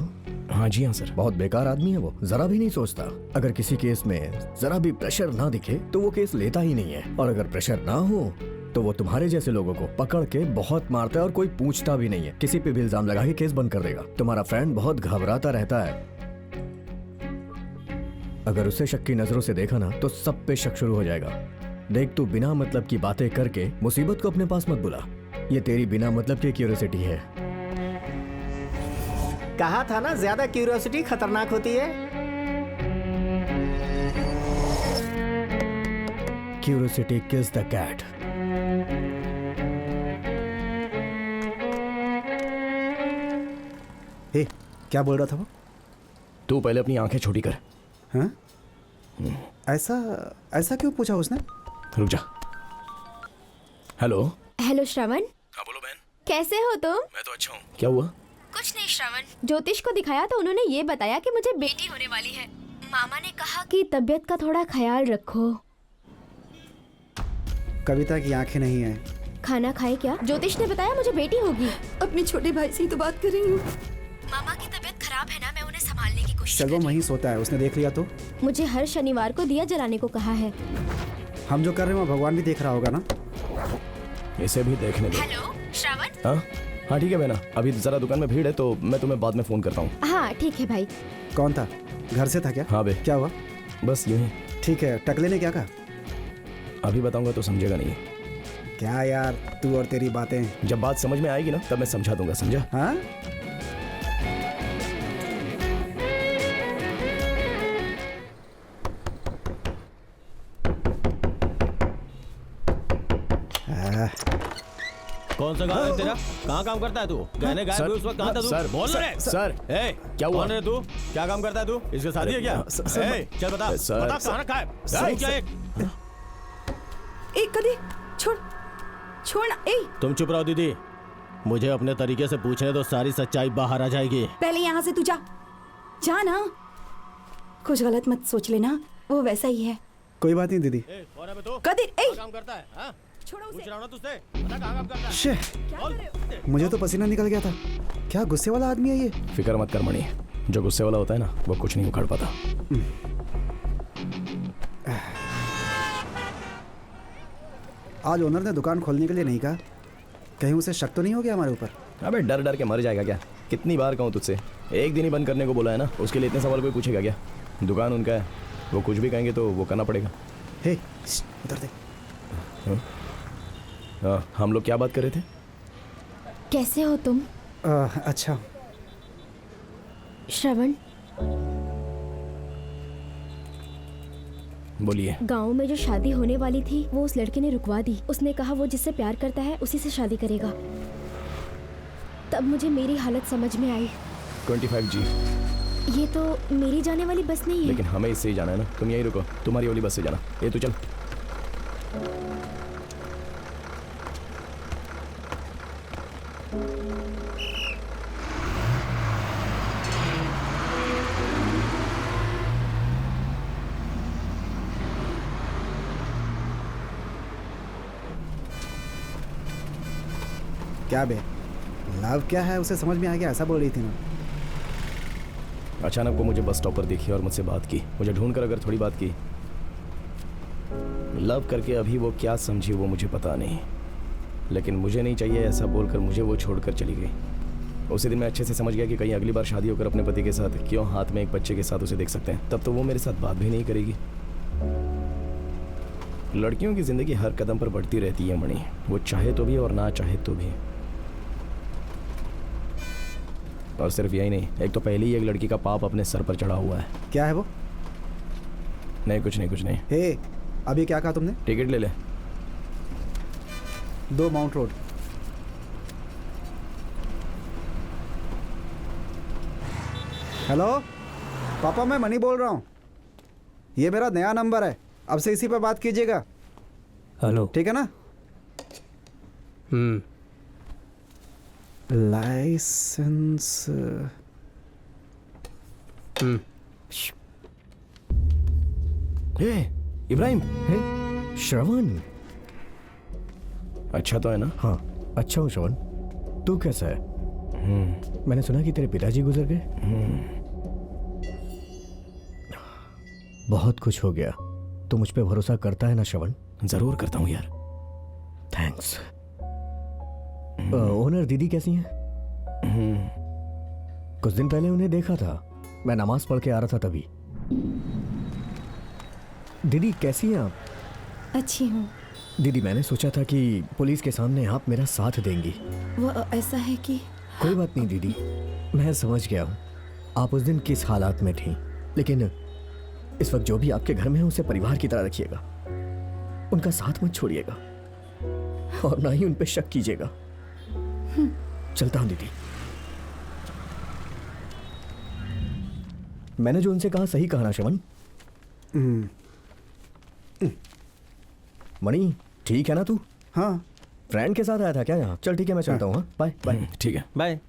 हाँ जी हाँ सर। बहुत बेकार आदमी है वो, जरा भी नहीं सोचता। अगर किसी केस में जरा भी प्रेशर ना दिखे तो वो केस लेता ही नहीं है, और अगर प्रेशर ना हो तो वो तुम्हारे जैसे लोगों को पकड़ के बहुत मारता है और कोई पूछता भी नहीं है। किसी पे भी इल्जाम लगा के केस बंद कर देगा। तुम्हारा फ्रेंड बहुत घबराता रहता है। अगर उसे शक की नजरों से देखा ना तो सब पे शक शुरू हो जाएगा। देख, तू बिना मतलब की बातें करके मुसीबत को अपने पास मत बुला। ये तेरी बिना मतलब की क्यूरियोसिटी है। कहा था ना, ज्यादा क्यूरियोसिटी खतरनाक होती है। Curiosity kills the cat. Hey, क्या बोल रहा था वो? तू पहले अपनी आंखें छोटी कर। हाँ? ऐसा क्यों पूछा उसने? रुक जा। हेलो। हेलो श्रवण। हाँ बोलो बहन। कैसे हो तुम? मैं तो अच्छा हूँ। क्या हुआ? कुछ नहीं श्रवण, ज्योतिष को दिखाया तो उन्होंने ये बताया कि मुझे बेटी होने वाली है। मामा ने कहा कि तबीयत का थोड़ा ख्याल रखो। कविता की आंखें नहीं है। खाना खाए क्या? ज्योतिष ने बताया मुझे बेटी होगी। अपने छोटे भाई से ही तो बात कर रही हूँ। मामा की तबीयत खराब है ना, मैं उन्हें संभालने की कोशिश। चलो वहीं सोता है, उसने देख लिया तो? मुझे हर शनिवार को दिया जलाने को कहा है। हम जो कर रहे हैं वो भगवान भी देख रहा होगा ना? इसे भी देखने दो। हेलो श्रवण। हाँ हाँ ठीक है बहना, अभी जरा दुकान में भीड़ है तो मैं तुम्हें बाद में फोन करता हूँ। हाँ ठीक है भाई। कौन था? घर से था क्या? हाँ बे। क्या हुआ? बस यूं ही। ठीक है, टकले ने क्या कहा? अभी बताऊंगा तो समझेगा नहीं। क्या यार, तू और तेरी बातें। जब बात समझ में आएगी ना तब मैं समझा दूंगा, समझा? हाँ? कौन सा गाँव है तेरा? कहाँ काम करता है तू? गहने गायब हुए उस वक्त कहाँ था तू? सर, बोल ना रे। सर, ए, क्या हुआ? कौन है तू? क्या काम करता है तू? इसकी शादी है क्या? ए, चल बता। बता कहाँ रखा है? तू क्या एक? एक कदी छोड़ छोड़ ना। ए, तुम चुप रहो दीदी। मुझे अपने तरीके से पूछने तो सारी सच्चाई बाहर आ जाएगी। पहले यहाँ से तू जा ना। कुछ गलत मत सोच लेना। वो वैसा ही है। कोई बात नहीं दीदी। कदीर, ए काम करता है हाँ? छोड़ो उसे। पूछ रहा हूँ ना तुझसे, बता कहाँ काम करता है? शे, मुझे तो पसीना निकल गया था। क्या गुस्से वाला आदमी है ये। फिक्र मत कर मणि, जो गुस्से वाला होता है ना वो कुछ नहीं उखाड़ पाता। आज ओनर ने दुकान खोलने के लिए नहीं कहा, कहीं उसे शक तो नहीं हो गया हमारे ऊपर। अबे डर डर के मर जाएगा क्या? कितनी बार कहूँ तुझसे, एक दिन ही बंद करने को बोला है ना, उसके लिए इतने सवाल कोई पूछेगा क्या? दुकान उनका है, वो कुछ भी कहेंगे तो वो करना पड़ेगा। हे उधर देख। हाँ, हम लोग क्या बात कर रहे थे? कैसे हो तुम? अच्छा श्रवण, बोलिए। गांव में जो शादी होने वाली थी वो उस लड़के ने रुकवा दी। उसने कहा वो जिससे प्यार करता है उसी से शादी करेगा। तब मुझे मेरी हालत समझ में आई। 25G। ये तो मेरी जाने वाली बस नहीं है। लेकिन हमें इससे ही जाना है ना, तुम यहीं रुको, तुम्हारी वाली बस से जाना। ये तू चल। क्या बे, लव क्या है उसे समझ में आ गया, ऐसा बोल रही थी ना। अचानक वो मुझे बस स्टॉप पर देखी और मुझसे बात की। मुझे ढूंढकर अगर थोड़ी बात की, लव करके अभी वो क्या समझी वो मुझे पता नहीं, लेकिन मुझे नहीं चाहिए ऐसा बोलकर मुझे वो छोड़कर चली गई। उसी दिन मैं अच्छे से समझ गया कि कहीं अगली बार शादी होकर अपने पति के साथ क्यों हाथ में एक बच्चे के साथ उसे देख सकते हैं। तब तो वो मेरे साथ बात भी नहीं करेगी। लड़कियों की जिंदगी हर कदम पर बढ़ती रहती है मणि, वो चाहे तो भी और ना चाहे तो भी। और सिर्फ यही नहीं, एक तो पहले ही एक लड़की का पाप अपने सर पर चढ़ा हुआ है। क्या है वो? नहीं कुछ नहीं, कुछ नहीं। हे, अभी क्या कहा तुमने? टिकट ले ले। 2 माउंट रोड। हेलो पापा, मैं मनी बोल रहा हूँ। ये मेरा नया नंबर है, अब से इसी पर बात कीजिएगा। हेलो, ठीक है ना? लाइसेंस। इब्राहिम। श्रवण, अच्छा तो है ना? हाँ अच्छा हूँ श्रवण, तू कैसा है? मैंने सुना कि तेरे पिताजी गुजर गए। बहुत कुछ हो गया। तू मुझ पे भरोसा करता है ना श्रवण? जरूर करता हूँ यार। थैंक्स। ओनर दीदी कैसी हैं? कुछ दिन पहले उन्हें देखा था, मैं नमाज पढ़ के आ रहा था तभी। दीदी कैसी हैं आप? अच्छी हूँ। दीदी मैंने सोचा था कि पुलिस के सामने आप मेरा साथ देंगी। वो ऐसा है कि कोई बात नहीं दीदी, मैं समझ गया हूँ आप उस दिन किस हालात में थी, लेकिन इस वक्त जो भी आपके घर में है उसे परिवार की तरह रखिएगा। उनका साथ मत छोड़िएगा और ना ही उन पे शक कीजिएगा। चलता हूं दीदी। मैंने जो उनसे कहा सही कहा ना श्रवण? मणि ठीक है ना तू? हाँ। फ्रेंड के साथ आया था क्या यहाँ? चल ठीक है मैं चलता हूँ। हाँ बाय बाय। ठीक है बाय।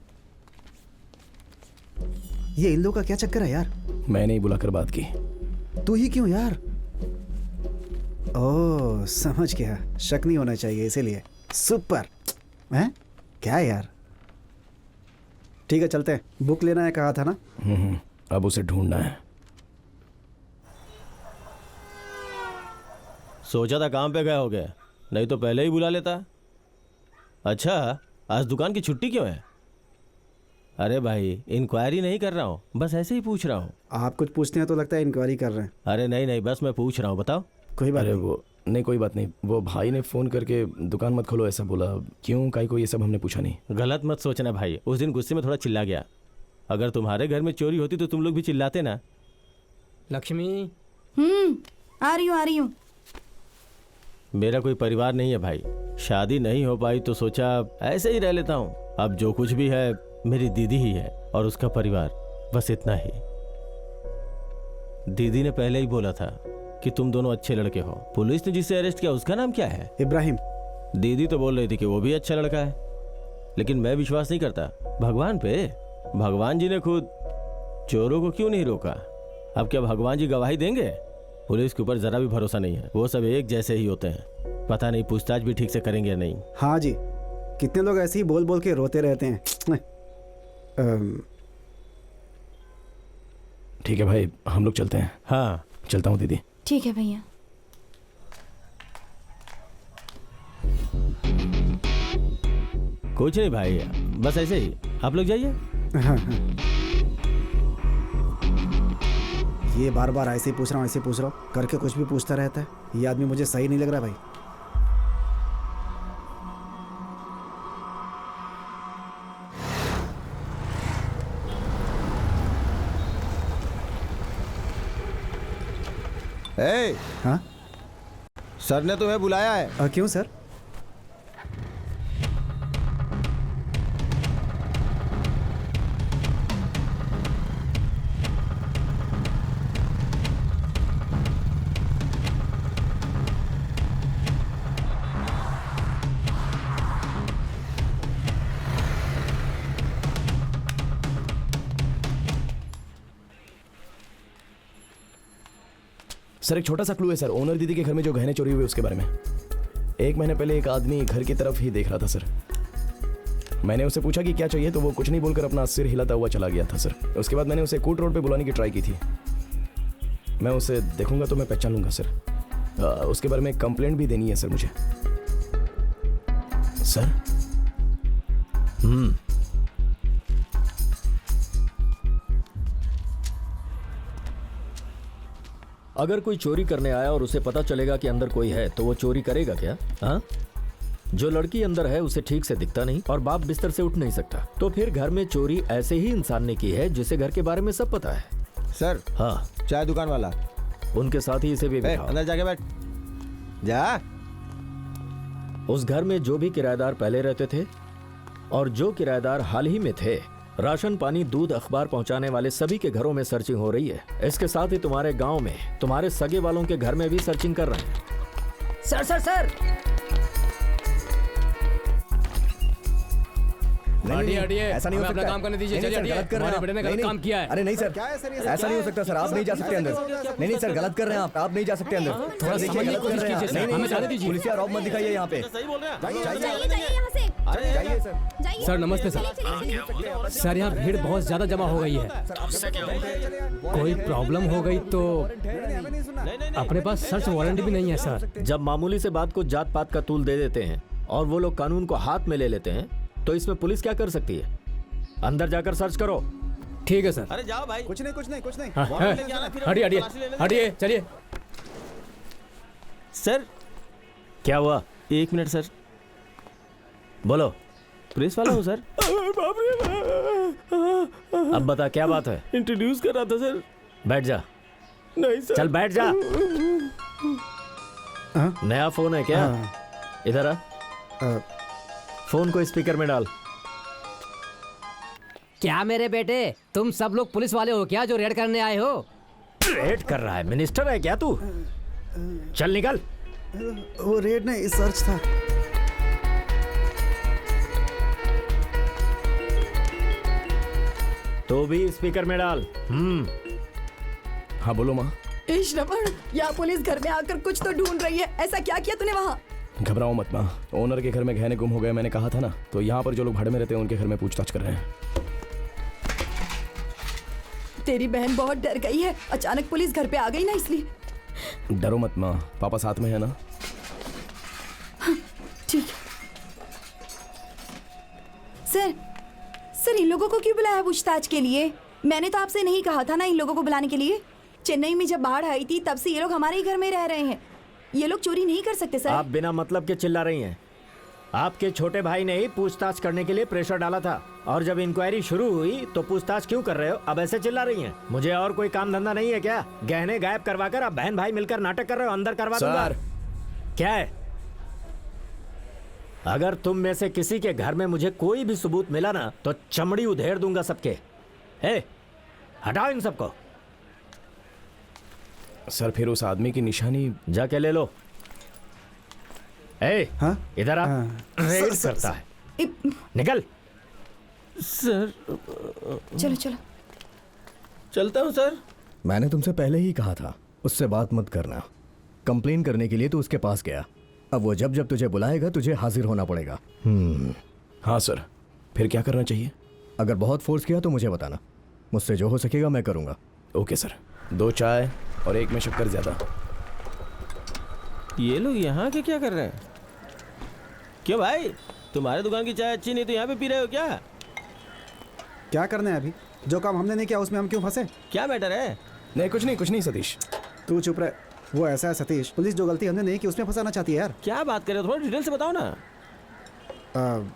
ये इन लोगों का क्या चक्कर है यार? मैंने ही बुलाकर बात की। तू ही क्यों यार? ओह समझ गया, शक नहीं होना चाहिए इसीलिए। सुपर हैं? क्या यार, ठीक है चलते हैं। बुक लेना है कहा था ना? अब उसे ढूंढना है। सोचा था काम पे गए हो गए, नहीं तो पहले ही बुला लेता। अच्छा आज दुकान की छुट्टी क्यों है? अरे भाई इंक्वायरी नहीं कर रहा हूँ, बस ऐसे ही पूछ रहा हूँ। आप कुछ पूछते हैं तो लगता है इंक्वायरी कर रहे हैं। अरे नहीं नहीं, बस मैं पूछ रहा हूँ, बताओ। कोई बात नहीं। वो नहीं, कोई बात नहीं। वो भाई ने फोन करके दुकान मत खोलो ऐसा बोला। क्यों काई को ये सब हमने पूछा नहीं। गलत मत सोचना भाई, उस दिन गुस्से में थोड़ा चिल्ला गया। अगर तुम्हारे घर में चोरी होती तो तुम लोग भी चिल्लाते ना। लक्ष्मी। आ रही हूँ। मेरा कोई परिवार नहीं है भाई, शादी नहीं हो पाई तो सोचा ऐसे ही रह लेता हूँ। अब जो कुछ भी है मेरी दीदी ही है और उसका परिवार, बस इतना ही। दीदी ने पहले ही बोला था कि तुम दोनों अच्छे लड़के हो। पुलिस ने जिसे अरेस्ट किया उसका नाम क्या है? इब्राहिम। दीदी तो बोल रही थी कि वो भी अच्छा लड़का है, लेकिन मैं विश्वास नहीं करता भगवान पे। भगवान जी ने खुद चोरों को क्यों नहीं रोका? अब क्या भगवान जी गवाही देंगे? पुलिस के ऊपर जरा भी भरोसा नहीं है, वो सब एक जैसे ही होते हैं। पता नहीं पूछताछ भी ठीक से करेंगे या नहीं। हाँ जी, कितने लोग ऐसे ही बोल बोल के रोते रहते हैं। ठीक है भाई, हम लोग चलते हैं। हाँ चलता हूँ दीदी। ठीक है भैया। कुछ नहीं भाई, बस ऐसे ही, आप लोग जाइए। हाँ, हाँ। ये बार बार ऐसे ही पूछ रहा हूँ, ऐसे पूछ रहा हूँ करके कुछ भी पूछता रहता है। ये आदमी मुझे सही नहीं लग रहा भाई। ए, हाँ सर ने तुम्हें बुलाया है। क्यों सर? सर एक छोटा सा क्लू है सर, ओनर दीदी के घर में जो गहने चोरी हुए उसके बारे में। 1 महीने पहले एक आदमी घर की तरफ ही देख रहा था सर। मैंने उससे पूछा कि क्या चाहिए, तो वो कुछ नहीं बोलकर अपना सिर हिलाता हुआ चला गया था सर। उसके बाद मैंने उसे कोट रोड पे बुलाने की ट्राई की थी। मैं उसे देखूंगा तो मैं पहचान लूंगा सर। उसके बारे में कंप्लेंट भी देनी है सर मुझे। सर अगर कोई चोरी करने आया और उसे पता चलेगा कि अंदर कोई है तो वो चोरी करेगा क्या? हाँ, जो लड़की अंदर है उसे ठीक से दिखता नहीं और बाप बिस्तर से उठ नहीं सकता, तो फिर घर में चोरी ऐसे ही इंसान ने की है जिसे घर के बारे में सब पता है। सर हाँ, चाय दुकान वाला, उनके साथ ही इसे भी बिठाओ। अंदर जाके बैठ जा। उस घर में जो भी किराएदार पहले रहते थे और जो किराएदार हाल ही में थे, राशन पानी दूध अखबार पहुंचाने वाले सभी के घरों में सर्चिंग हो रही है। इसके साथ ही तुम्हारे गांव में तुम्हारे सगे वालों के घर में भी सर्चिंग कर रहे हैं। सर सर सर, हटिए, ऐसा नहीं हो अपना सकता। काम करने दीजिए। नहीं, चलिए, सर, गलत कर रहे हैं हमारे बड़े ने आप। गलत नहीं, काम किया है। अरे नहीं सर, क्या है सर ये? ऐसा नहीं हो सकता सर, आप नहीं जा सकते अंदर। नहीं नहीं सर, गलत कर रहे हैं आप नहीं जा सकते अंदर। थोड़ा देखिए, समझने की गलत कर कोशिश रहे हैं कीजिए आप। सर, नहीं हमें नहीं जाने दीजिए। पुलिस यार, रौब मत दिखाइए यहाँ पे। सही बोल रहे हैं। जाइए यहाँ से। जाइए सर। सर नमस्ते सर। सर यहाँ भीड़ बहुत ज्यादा जमा हो गई है, कोई प्रॉब्लम हो गई तो अपने पास सर्च वारंट भी नहीं है सर। जब मामूली से बात को जात पात का तूल दे देते हैं और वो लोग कानून को हाथ में ले लेते हैं, तो इसमें पुलिस क्या कर सकती है? अंदर जाकर सर्च करो। ठीक है सर। अरे जाओ भाई, कुछ नहीं कुछ नहीं कुछ नहीं। हटिए हटिए हटिए, चलिए। सर क्या हुआ? 1 मिनट सर, बोलो। प्रेस वाला हूँ सर। अब बता क्या बात है? इंट्रोड्यूस कर रहा था सर। बैठ जा। नहीं सर। चल बैठ जा। नया फोन है क्या? इधर आ। फोन को स्पीकर में डाल। क्या मेरे बेटे, तुम सब लोग पुलिस वाले हो क्या जो रेड करने आए हो? रेड कर रहा है? मिनिस्टर है क्या तू? चल निकल। वो रेड नहीं, सर्च था। तो भी स्पीकर में डाल। हाँ बोलो माँ। श्रवण, यहाँ पुलिस घर में आकर कुछ तो ढूंढ रही है। ऐसा क्या किया तूने वहाँ? घबराओ मत माँ, ओनर के घर में गहने गुम हो गए, मैंने कहा था ना। तो यहाँ पर जो लोग भाड़े में रहते हैं उनके घर में पूछताछ कर रहे हैं। तेरी बहन बहुत डर गई है, अचानक पुलिस घर पे आ गई ना, इसलिए। डरो मत माँ, पापा साथ में है ना। हाँ, ठीक। सर सर, इन लोगों को क्यों बुलाया पूछताछ के लिए? मैंने तो आपसे नहीं कहा था ना इन लोगों को बुलाने के लिए। चेन्नई में जब बाढ़ आई थी तब से ये लोग हमारे ही घर में रह रहे हैं। ये लोग चोरी नहीं कर सकते सर। आप बिना मतलब के चिल्ला रही हैं। आपके छोटे भाई ने ही पूछताछ करने के लिए प्रेशर डाला था, और जब इंक्वायरी शुरू हुई तो पूछताछ क्यों कर रहे हो? अब ऐसे चिल्ला रही हैं। मुझे और कोई काम धंधा नहीं है क्या? गहने गायब करवाकर अब बहन भाई मिलकर नाटक कर रहे हो। अंदर करवा दूंगा। क्या है? अगर तुम में से किसी के घर में मुझे कोई भी सबूत मिला ना तो चमड़ी उधेड़ दूंगा सबके। हटाओ इन सबको। सर फिर उस आदमी की निशानी जाके ले लो। हाँ? इधर आ। रेड सर, करता है। निकल। सर चलो चलो। चलता हूँ सर। मैंने तुमसे पहले ही कहा था उससे बात मत करना। कंप्लेन करने के लिए तू उसके पास गया, अब वो जब जब तुझे बुलाएगा तुझे हाजिर होना पड़ेगा। हाँ सर, फिर क्या करना चाहिए? अगर बहुत फोर्स किया तो मुझे बताना, मुझसे जो हो सकेगा मैं करूँगा। Okay sir. 2 चाय और 1 में शक्कर ज़्यादा। ये लोग यहाँ के क्या कर रहे हैं? क्यों भाई, तुम्हारे दुकान की चाय अच्छी नहीं तो यहाँ पे पी रहे हो क्या? क्या करना है अभी? जो काम हमने नहीं किया उसमें हम क्यों फंसे? क्या मैटर है? नहीं कुछ नहीं सतीश। तू चुप रहे। वो ऐसा है सतीश, पुलिस जो गलती हमने नहीं की उसमें फंसाना चाहती है यार। क्या बात कर रहे हो, थोड़ा डिटेल से बताओ ना।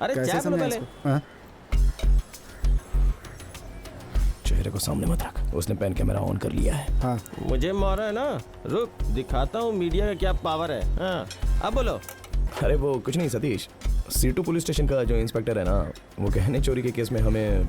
अरे कैसे चाय बोलो समझाएं पहले। इसको? हाँ? चेहरे को सामने मत रख, उसने पेन कैमरा ऑन कर लिया है। हाँ। मुझे मारा है ना, रुक दिखाता हूँ मीडिया का क्या पावर है। हाँ अब बोलो। अरे वो कुछ नहीं सतीश, C2 पुलिस स्टेशन का जो इंस्पेक्टर है ना, वो गहने चोरी के केस में हमें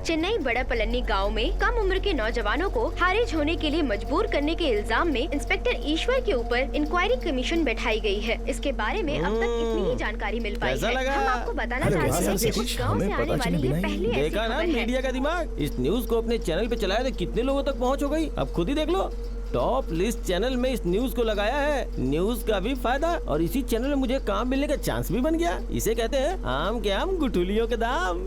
चेन्नई बड़ापल्लनी गांव में कम उम्र के नौजवानों को खारिज होने के लिए मजबूर करने के इल्जाम में इंस्पेक्टर ईश्वर के ऊपर इंक्वायरी कमीशन बैठाई गई है। इसके बारे में अब तक इतनी ही जानकारी मिल पाई कैसा है। लगा? हम आपको बताना चाहते हैं कि उस गांव से आने वाली ये पहली ऐसी देखा ना खबर है। मीडिया का दिमाग। इस न्यूज को अपने चैनल पे चलाया तो कितने लोगों तक पहुंच हो गई, अब खुद ही देख लो। टॉप लिस्ट चैनल में इस न्यूज को लगाया है, न्यूज का भी फायदा और इसी चैनल में मुझे काम मिलने का चांस भी बन गया। इसे कहते हैं आम के आम गुठलियों के दाम।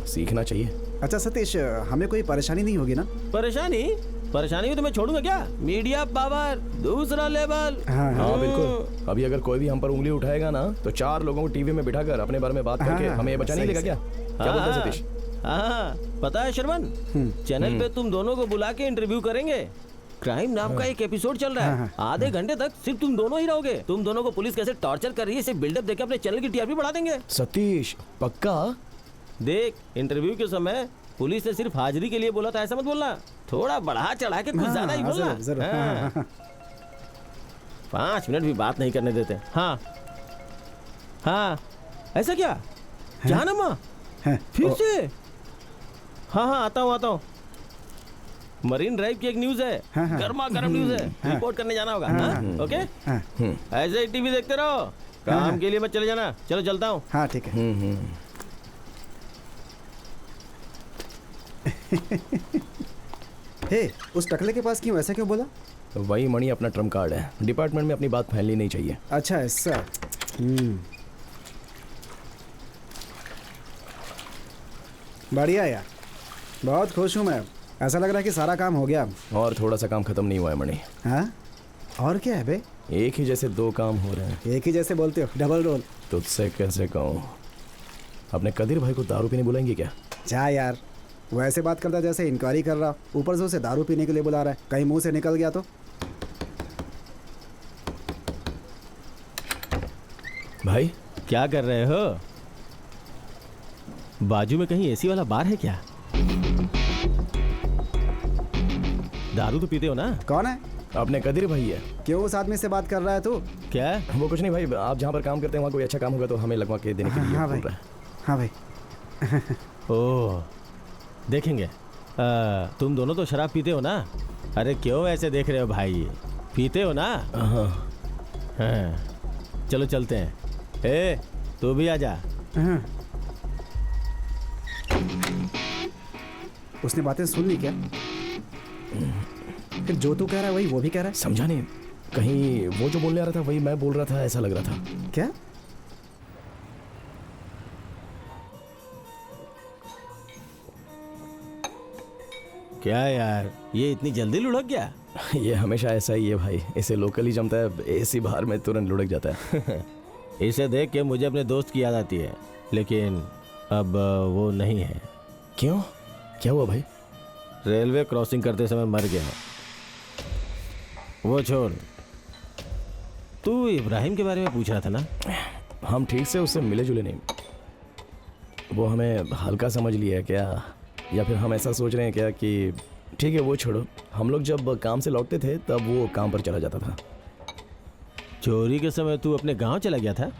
सीखना चाहिए। अच्छा सतीश, हमें कोई परेशानी नहीं होगी ना? परेशानी भी तो मैं छोड़ूंगा क्या? मीडिया पावर दूसरा लेवल। हाँ बिल्कुल। अभी अगर कोई भी हम पर उंगली उठाएगा ना तो 4 लोगों को टीवी में बिठाकर अपने बारे में बात करके हमें ये बचा नहीं लेगा क्या? क्या बोलते हैं सतीश? हाँ पता है शर्मन, चैनल पे तुम दोनों को बुला के इंटरव्यू करेंगे। क्राइम नाम का एक एपिसोड चल रहा है, आधे घंटे तक सिर्फ तुम दोनों ही रहोगे। तुम दोनों को पुलिस कैसे टॉर्चर कर रही है इसे बिल्डअप देके अपने चैनल की टीआरपी बढ़ा देंगे। सतीश पक्का? देख, इंटरव्यू के समय पुलिस ने सिर्फ हाजिरी के लिए बोला था, ऐसा मत बोलना। थोड़ा बढ़ा चढ़ा के कुछ ज्यादा ही बोलना। 5 मिनट भी बात नहीं करने देते। हाँ हाँ ऐसा क्या? जहानमा फिर से? हाँ आता हूँ। मरीन ड्राइव की एक न्यूज है, गर्मा गर्म न्यूज है, रिपोर्ट करने जाना होगा। ओके, ऐसे ही टीवी देखते रहो, काम के लिए मत चले जाना। चलो चलता हूँ। हाँ ठीक है। हे, उस टकले के पास क्यों, ऐसा क्यों बोला? वही मणि अपना ट्रम्प कार्ड है, डिपार्टमेंट में अपनी बात फैलनी नहीं चाहिए। अच्छा ऐसा। बढ़िया यार, बहुत खुश हूँ मैं। ऐसा लग रहा है कि सारा काम हो गया। और थोड़ा सा काम खत्म नहीं हुआ है मणि। हाँ और क्या है बे? एक ही जैसे 2 काम हो रहे हैं। एक ही जैसे बोलते हो, डबल रोल। तुझसे कैसे कहूँ? अपने कदीर भाई को दारू पीने बुलाएंगे क्या? जा यार, वो ऐसे बात करता जैसे इंक्वायरी कर रहा, ऊपर से उसे दारू पीने के लिए बुला रहा है। कहीं मुंह से निकल गया तो? भाई क्या कर रहे हो? बाजू में कहीं एसी वाला बार है क्या? दारू तो पीते हो ना? कौन है? अपने कदीर भाई है। क्यों उस आदमी से बात कर रहा है तू? क्या? वो कुछ नहीं भाई, आप जहाँ पर काम करते हैं वहाँ कोई अच्छा काम होगा तो हमें लगवा के देने के लिए हाँ बोल भाई। रहा है। हाँ भाई। ओह देखेंगे। तुम दोनों तो शराब पीते हो ना? अरे क्यों ऐसे देख रहे हो भाई, पीते हो ना? हाँ चलो चलते हैं। ए तू भी आजा। उसने बातें सुन ली क्या? फिर जो तू कह रहा है वही वो भी कह रहा है। समझा नहीं, कहीं वो जो बोलने आ रहा था वही मैं बोल रहा था, ऐसा लग रहा था। क्या? क्या यार, ये इतनी जल्दी लुढ़क गया? ये हमेशा ऐसा ही है भाई, इसे लोकली जमता है, एसी बाहर में तुरंत लुढ़क जाता है। इसे देख के मुझे अपने दोस्त की याद आती है, लेकिन अब वो नहीं है। क्यों, क्या हुआ भाई? रेलवे क्रॉसिंग करते समय मर गया। वो छोड़, तू इब्राहिम के बारे में पूछ रहा था ना? हम ठीक से उससे मिले जुले नहीं, वो हमें हल्का समझ लिया क्या, या फिर हम ऐसा सोच रहे हैं क्या कि ठीक है वो छोड़ो, हम लोग जब काम से लौटते थे तब वो काम पर चला जाता था। चोरी के समय तू अपने गांव चला गया था?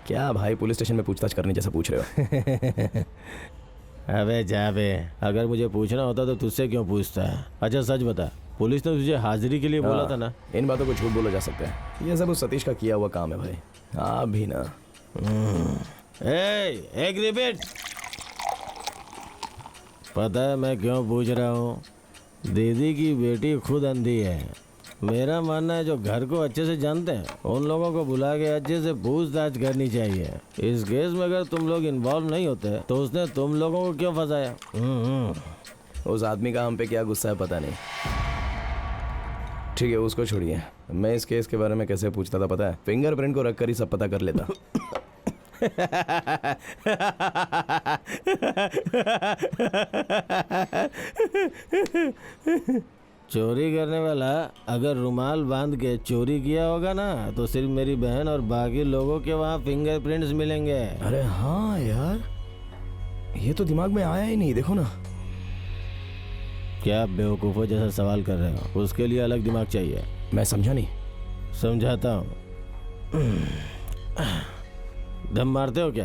क्या भाई, पुलिस स्टेशन में पूछताछ करने जैसा पूछ रहे हो? अबे जा बे, अगर मुझे पूछना होता तो तुझसे क्यों पूछता? अच्छा सच बता, पुलिस ने तुझे हाजिरी के लिए बोला था ना? इन बातों को झूठ बोला जा सकता है, ये सब उस सतीश का किया हुआ काम है भाई। आप भी ना। एक रिपीट। पता है मैं क्यों पूछ रहा हूँ? दीदी की बेटी खुद अंधी है। मेरा मानना है जो घर को अच्छे से जानते हैं उन लोगों को बुला के अच्छे से पूछताछ करनी चाहिए। इस केस में अगर तुम लोग इन्वॉल्व नहीं होते तो उसने तुम लोगों को क्यों फंसाया? उस आदमी का हम पे क्या गुस्सा है पता नहीं। ठीक है उसको छोड़िए। मैं इस केस के बारे में कैसे पूछता था पता है? फिंगरप्रिंट को रखकर ही सब पता कर लेता। चोरी करने वाला अगर रुमाल बांध के चोरी किया होगा ना तो सिर्फ मेरी बहन और बाकी लोगों के वहाँ फिंगरप्रिंट्स मिलेंगे। अरे हाँ यार, ये तो दिमाग में आया ही नहीं। देखो ना। क्या बेवकूफ़ों जैसा सवाल कर रहे हो? उसके लिए अलग दिमाग चाहिए। मैं समझा नहीं। समझाता हूँ। दम मारते हो क्या?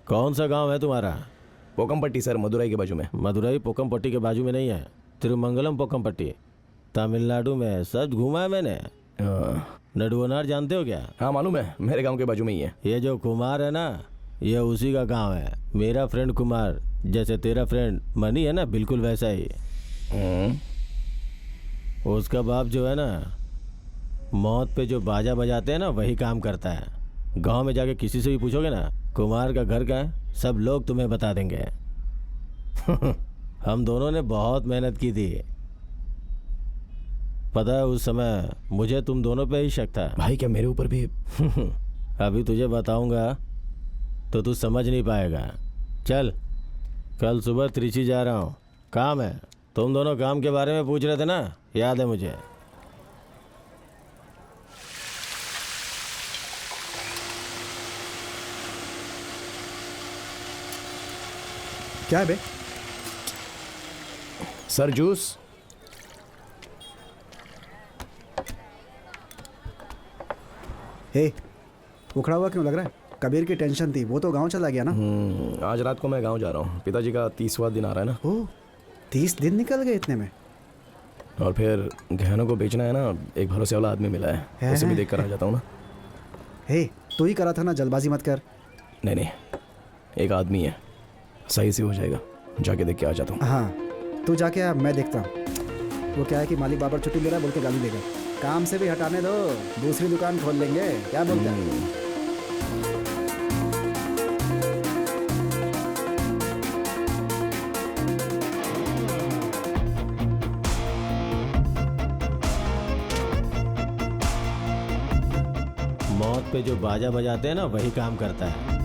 कौन सा गांव है तुम्हारा? पोकमपट्टी सर, मदुराई के बाजू में। मदुराई पोकमपट्टी के बाजू में नहीं है, तिरुमंगलम पोकमपट्टी तमिलनाडु में है। सब घूमा है मैंने। नडुवनार जानते हो क्या? हाँ मालूम है, मेरे गांव के बाजू में ही है। ये जो कुमार है ना, ये उसी का गांव है। मेरा फ्रेंड कुमार, जैसे तेरा फ्रेंड मनी है ना, बिल्कुल वैसा ही। उसका बाप जो है ना, मौत पे जो बाजा बजाते हैं ना, वही काम करता है। गांव में जाके किसी से भी पूछोगे ना कुमार का घर कहाँ है, सब लोग तुम्हें बता देंगे। हम दोनों ने बहुत मेहनत की थी। पता है उस समय मुझे तुम दोनों पे ही शक था। भाई क्या मेरे ऊपर भी? अभी तुझे बताऊंगा तो तू समझ नहीं पाएगा। चल, कल सुबह त्रिची जा रहा हूँ, काम है। तुम दोनों काम के बारे में पूछ रहे थे ना, याद है मुझे। क्या है बे? Sir juice. हे, उखड़ा हुआ क्यों लग रहा है? कबीर की टेंशन थी, वो तो गांव चला गया ना। आज रात को मैं गांव जा रहा हूँ। पिताजी का 30वां दिन आ रहा है ना। ओह, 30 दिन निकल गए इतने में? और फिर गहनों को बेचना है ना, एक भरोसे वाला आदमी मिला है, उसे भी देख कर आ जाता हूँ ना। हे, तू ही करा था ना, जल्दबाजी मत कर। नहीं, एक आदमी है, सही से हो जाएगा। जाके देख के आ जाता हूँ। हाँ, तू जाके आ, मैं देखता हूँ। वो क्या है कि मालिक बाबर छुट्टी ले रहा है बोल के गाली देगा। काम से भी हटाने दो, दूसरी दुकान खोल लेंगे। क्या बोलते हैं? मौत पे जो बाजा बजाते हैं ना, वही काम करता है।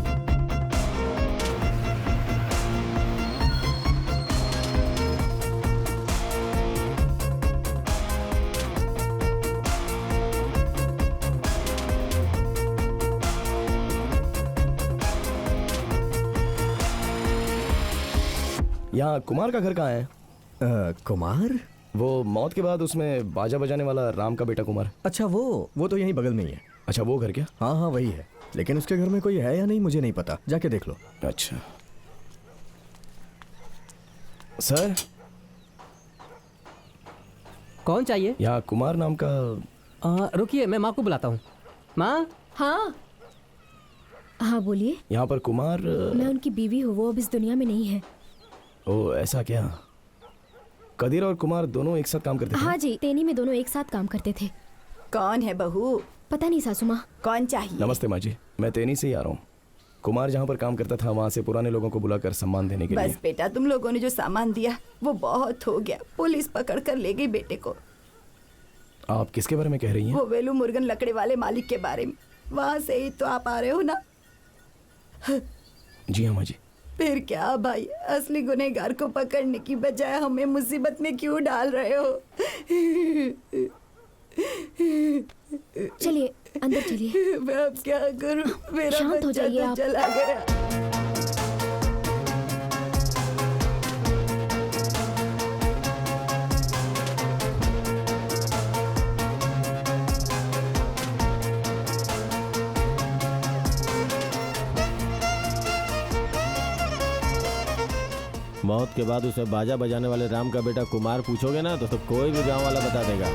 यहाँ कुमार का घर कहाँ है? कुमार? वो मौत के बाद उसमें बाजा बजाने वाला राम का बेटा कुमार। अच्छा, वो तो यहीं बगल में ही है। अच्छा, वो घर क्या? हाँ हाँ वही है, लेकिन उसके घर में कोई है या नहीं मुझे नहीं पता, जाके देख लो। अच्छा सर, कौन चाहिए? यहाँ कुमार नाम का। रुकिए, मैं माँ को बुलाता हूँ। माँ। हाँ हाँ बोलिए। यहाँ पर कुमार। मैं उनकी बीवी हूँ, वो अब इस दुनिया में नहीं है। ओ ऐसा क्या? कदीर और कुमार दोनों एक साथ काम करते थे? हाँ जी, तेनी में दोनों एक साथ काम करते थे। कौन है बहू? पता नहीं सासू माँ। कौन चाहिए? नमस्ते माँ जी, मैं तेनी से ही आ रहा हूँ। कुमार जहाँ पर काम करता था वहाँ से पुराने लोगों को बुलाकर सम्मान देने के लिए। बस बेटा, तुम लोगों ने जो सामान दिया वो बहुत हो गया। पुलिस पकड़ कर ले गई बेटे को। आप किसके बारे में कह रही हैं? वो वेलू मुर्गन लकड़े वाले मालिक के बारे में। वहाँ से ही तो आप आ रहे हो ना? जी हाँ माँ जी। फिर क्या भाई, असली गुनहगार को पकड़ने की बजाय हमें मुसीबत में क्यों डाल रहे हो? चलिए अंदर चलिए। मैं अब क्या करूं? मेरा शांत हो बच्चा जाइए तो आप। चला गया। मौत के बाद उसे बाजा बजाने वाले राम का बेटा कुमार पूछोगे ना तो कोई भी गांव वाला बता देगा।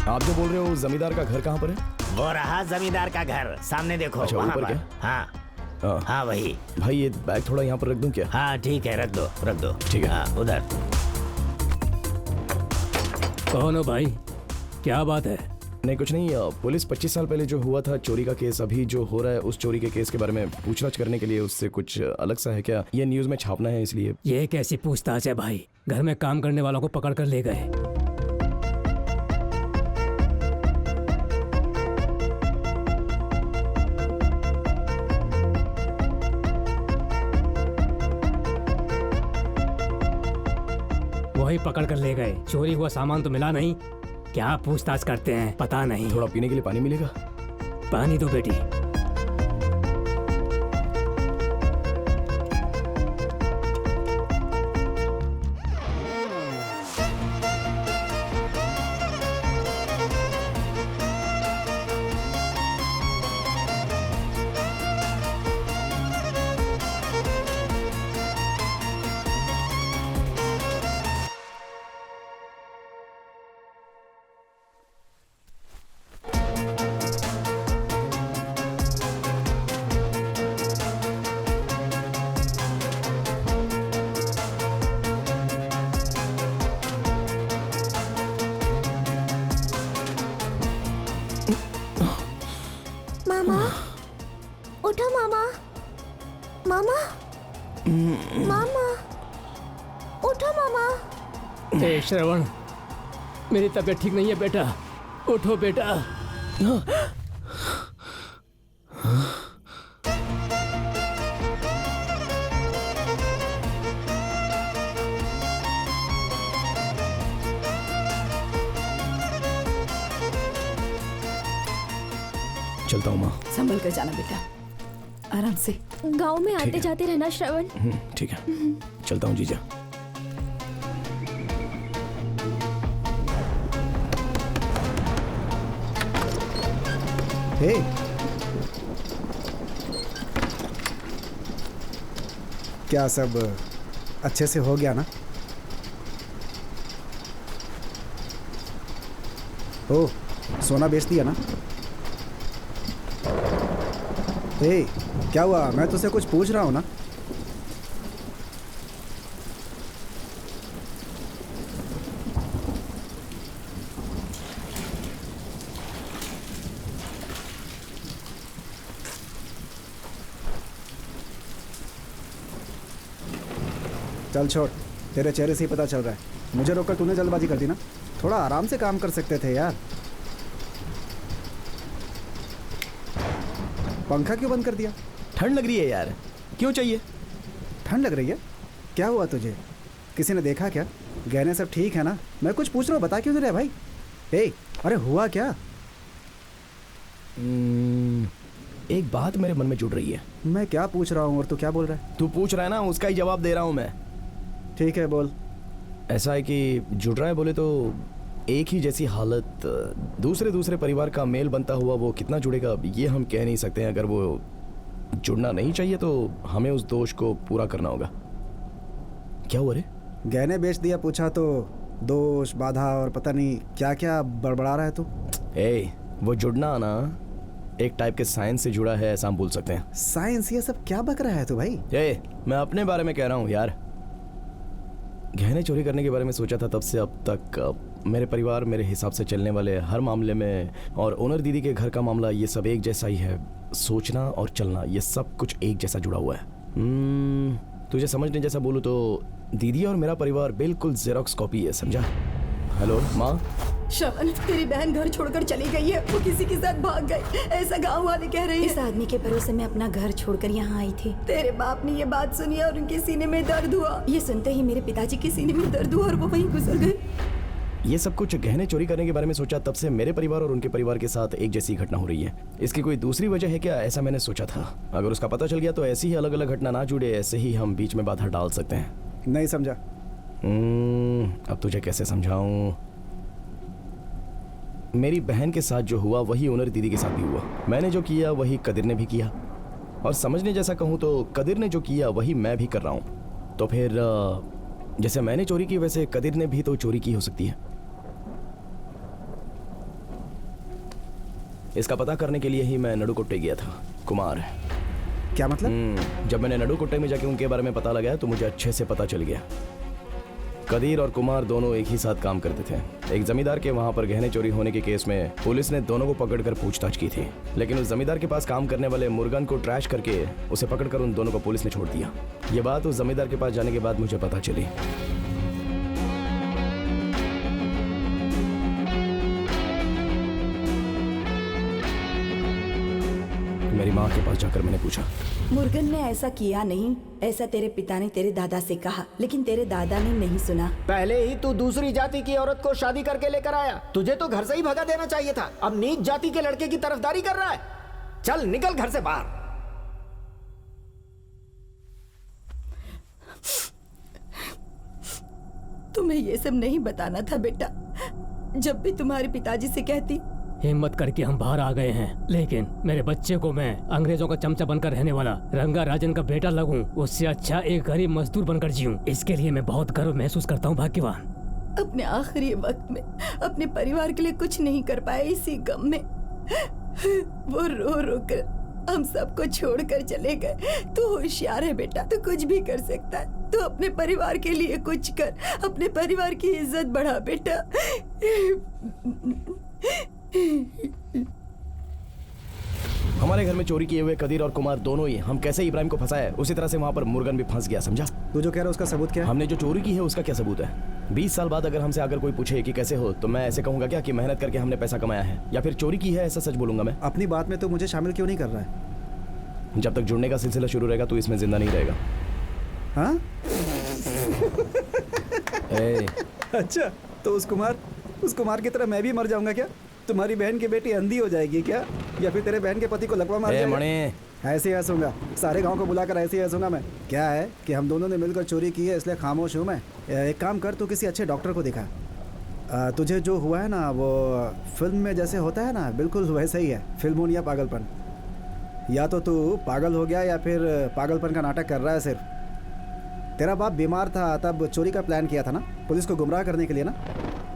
आप जो बोल रहे हो जमींदार का घर कहाँ पर है? वो रहा जमींदार का घर, सामने देखो। अच्छा, वहाँ ऊपर पर। क्या? हाँ हाँ वही। भाई ये बैग थोड़ा यहाँ पर रख दूं क्या? हाँ ठीक है, रख दो रख दो। ठीक है। हाँ उधर। कौन हो भाई, क्या बात है? नहीं कुछ नहीं, पुलिस 25 साल पहले जो हुआ था चोरी का केस, अभी जो हो रहा है उस चोरी के केस के बारे में पूछताछ करने के लिए, उससे कुछ अलग सा है क्या? ये न्यूज़ में छापना है इसलिए। ये कैसी पूछताछ है भाई? घर में काम करने वालों को पकड़ कर ले गए। वही पकड़ कर ले गए। चोरी हुआ सामान तो मिला नहीं। क्या पूछताछ करते हैं पता नहीं। थोड़ा पीने के लिए पानी मिलेगा? पानी दो बेटी। मामा उठो मामा। मामा मामा उठो मामा। ए श्रवण, मेरी तबीयत ठीक नहीं है बेटा, उठो बेटा। चलता हूँ माँ। संभल कर जाना बेटा, आराम से। गांव में आते जाते रहना श्रवण। ठीक है, चलता हूँ जीजा। हे क्या सब अच्छे से हो गया ना? ओ सोना बेच दिया ना? हे क्या हुआ? मैं तुझसे कुछ पूछ रहा हूँ ना। चल छोड़, तेरे चेहरे से ही पता चल रहा है। मुझे रोककर तूने जल्दबाजी कर दी ना। थोड़ा आराम से काम कर सकते थे यार। पंखा क्यों बंद कर दिया? ठंड लग रही है यार। क्यों चाहिए? ठंड लग रही है? क्या हुआ तुझे? किसी ने देखा क्या? गहने सब ठीक है ना? मैं कुछ पूछ रहा हूँ, बता क्यों नहीं रहा भाई? ए, अरे हुआ क्या? एक बात मेरे मन में जुड़ रही है। मैं क्या पूछ रहा हूँ और तू क्या बोल रहा है? तू पूछ रहा है ना, उसका ही जवाब दे रहा हूँ मैं। ठीक है बोल। ऐसा है कि जुड़ रहा है बोले तो एक ही जैसी हालत, दूसरे परिवार का मेल बनता हुआ वो कितना जुड़ेगा ये हम कह नहीं सकते हैं। अगर वो जुड़ना नहीं चाहिए तो हमें उस दोष को पूरा करना होगा। क्या हुआ रे? गहने बेच दिया पूछा तो दोष बाधा और पता नहीं क्या क्या बड़बड़ा रहा है तू। वो जुड़ना ना एक टाइप के साइंस से जुड़ा है, ऐसा हम बोल सकते हैं। साइंस? ये सब क्या बक रहा है तू भाई? मैं अपने बारे में कह रहा हूँ यार। गहने चोरी करने के बारे में सोचा था तब से अब तक मेरे परिवार मेरे हिसाब से चलने वाले हर मामले में, और ओनर दीदी के घर का मामला, ये सब एक जैसा ही है। सोचना और चलना ये सब कुछ एक जैसा जुड़ा हुआ है। तुझे समझने जैसा बोलूँ तो दीदी और मेरा परिवार बिल्कुल जेरोक्स कॉपी है, समझा? हेलो माँ। श्रवण, तेरी बहन घर छोड़कर चली गई है। वो किसी के साथ भाग गई, ऐसा गांव वाले कह रहे हैं। इस आदमी के भरोसे मैं अपना घर छोड़कर यहाँ आई थी। तेरे बाप ने ये बात सुनी और उनके सीने में दर्द हुआ। ये सुनते ही मेरे पिताजी के सीने में दर्द हुआ और वो वहीं गुजर गए। ये सब कुछ गहने चोरी करने के बारे में सोचा तब से मेरे परिवार और उनके परिवार के साथ एक जैसी घटना हो रही है। इसकी कोई दूसरी वजह है क्या, ऐसा मैंने सोचा था। अगर उसका पता चल गया तो ऐसी ही अलग अलग घटना ना जुड़े, ऐसे ही हम बीच में बाधा डाल सकते हैं। नहीं समझा। अब तुझे कैसे समझाऊं? मेरी बहन के साथ जो हुआ वही ओनर दीदी के साथ भी हुआ। मैंने जो किया वही कदिर ने भी किया, और समझने जैसा कहूँ तो कदिर ने जो किया वही मैं भी कर रहा हूँ। तो फिर जैसे मैंने चोरी की वैसे कदिर ने भी तो चोरी की हो सकती है। इसका पता करने के लिए ही मैं नडुकोट्टे गया था। कुमार। क्या मतलब? जब मैंने नडुकोट्टे में जाके उनके बारे में पता लगाया तो मुझे अच्छे से पता चल गया। कदीर और कुमार दोनों एक ही साथ काम करते थे। एक जमींदार के वहां पर गहने चोरी होने के केस में पुलिस ने दोनों को पकड़कर पूछताछ की थी, लेकिन उस जमींदार के पास काम करने वाले मुर्गन को ट्रैश करके उसे पकड़कर उन दोनों को पुलिस ने छोड़ दिया। ये बात उस जमींदार के पास जाने के बाद मुझे पता चली। मेरी माँ के पास जाकर मैंने पूछा। मुर्गन ने ऐसा किया नहीं, ऐसा तेरे पिता ने तेरे दादा से कहा, लेकिन तेरे दादा ने नहीं सुना। पहले ही तू दूसरी जाति की औरत को शादी करके लेकर आया, तुझे तो घर से ही भगा देना चाहिए था। अब नीच जाति के लड़के की तरफदारी कर रहा है। चल निकल घर से बाहर। तुम्हें ये सब नहीं बताना था बेटा। जब भी तुम्हारे पिताजी से कहती, हिम्मत करके हम बाहर आ गए हैं, लेकिन मेरे बच्चे को मैं अंग्रेजों का चमचा बनकर रहने वाला रंगा राजन का बेटा लगूं, उससे अच्छा एक गरीब मजदूर बनकर जीऊं। इसके लिए मैं बहुत गर्व महसूस करता हूं भाग्यवान। अपने आखिरी वक्त में अपने परिवार के लिए कुछ नहीं कर पाए, इसी गम में वो रो रो कर हम सबको छोड़कर चले गए। तू होशियार है बेटा, तू कुछ भी कर सकता है। तू अपने परिवार के लिए कुछ कर, अपने परिवार की इज्जत बढ़ा बेटा। हमारे घर में चोरी किए हुए कदीर और कुमार दोनों ही, हम कैसे इब्राहिम को फंसाया उसी तरह से वहाँ पर मुर्गन भी फंस गया, समझा? तू जो कह रहा है उसका सबूत क्या है? हमने जो चोरी की है उसका क्या सबूत है? 20 साल बाद अगर हमसे अगर कोई पूछे कि कैसे हो, तो मैं ऐसे कहूंगा क्या कि मेहनत करके हमने पैसा कमाया है, या फिर चोरी की है, ऐसा सच बोलूंगा मैं? अपनी बात में तो मुझे शामिल क्यों नहीं कर रहा है? जब तक जुड़ने का सिलसिला शुरू रहेगा तो इसमें जिंदा नहीं रहेगा। हाँ? अच्छा, तो उस कुमार की तरह मैं भी मर जाऊंगा क्या? तुम्हारी बहन की बेटी अंधी हो जाएगी क्या? या फिर तेरे बहन के पति को लकवा मार जाएगा? ऐसे ही हंसूंगा, सारे गांव को बुलाकर ऐसे ही हंसूंगा मैं। क्या है कि हम दोनों ने मिलकर चोरी की है, इसलिए खामोश हूँ मैं। एक काम कर, तू किसी अच्छे डॉक्टर को दिखा। तुझे जो हुआ है ना वो फिल्म में जैसे होता है ना, बिल्कुल वैसे ही है। फिल्मों या पागलपन, या तो तू पागल हो गया या फिर पागलपन का नाटक कर रहा है सिर्फ। तेरा बाप बीमार था तब चोरी का प्लान किया था ना, पुलिस को गुमराह करने के लिए ना।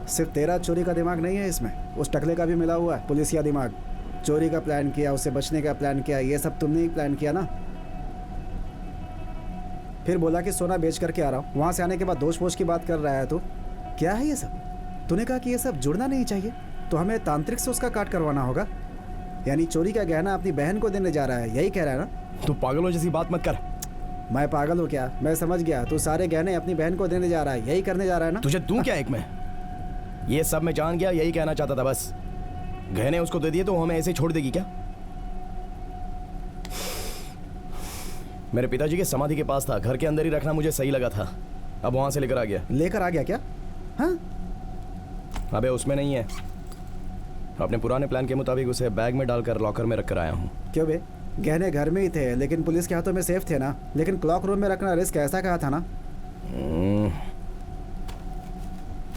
सिर्फ तेरा चोरी का दिमाग नहीं है इसमें, उस टकले का भी मिला हुआ है पुलिसिया दिमाग। चोरी का प्लान किया, उससे बचने का प्लान किया, ये सब तुमने ही प्लान किया ना। फिर बोला कि सोना बेच करके आ रहा हूँ, वहाँ से आने के बाद दोष पोष की बात कर रहा है। तो क्या है ये सब? तूने कहा कि ये सब जुड़ना नहीं चाहिए, तो हमें तांत्रिक से उसका काट करवाना होगा। यानी चोरी का गहना अपनी बहन को देने जा रहा है, यही कह रहा है ना? तू पागल हो जैसी बात मत कर। मैं पागल हूँ क्या? मैं समझ गया, तू सारे गहने अपनी बहन को देने जा रहा है, यही करने जा रहा है ना? तुझे दूं क्या एक में? ये सब मैं जान गया, यही कहना चाहता था बस। गहने उसको दे दिए तो हमें ऐसे ही छोड़ देगी क्या? मेरे पिताजी के समाधि के पास था, घर के अंदर ही रखना मुझे सही लगा था। अब वहां से लेकर आ गया। लेकर आ गया क्या? हाँ? अबे उसमें नहीं है, अपने पुराने प्लान के मुताबिक उसे बैग में डालकर लॉकर में रखकर आया हूँ। क्यों बे? गहने घर में ही थे, लेकिन पुलिस के हाथों में सेफ थे ना। लेकिन क्लॉक रूम में रखना रिस्क, ऐसा कहा था ना।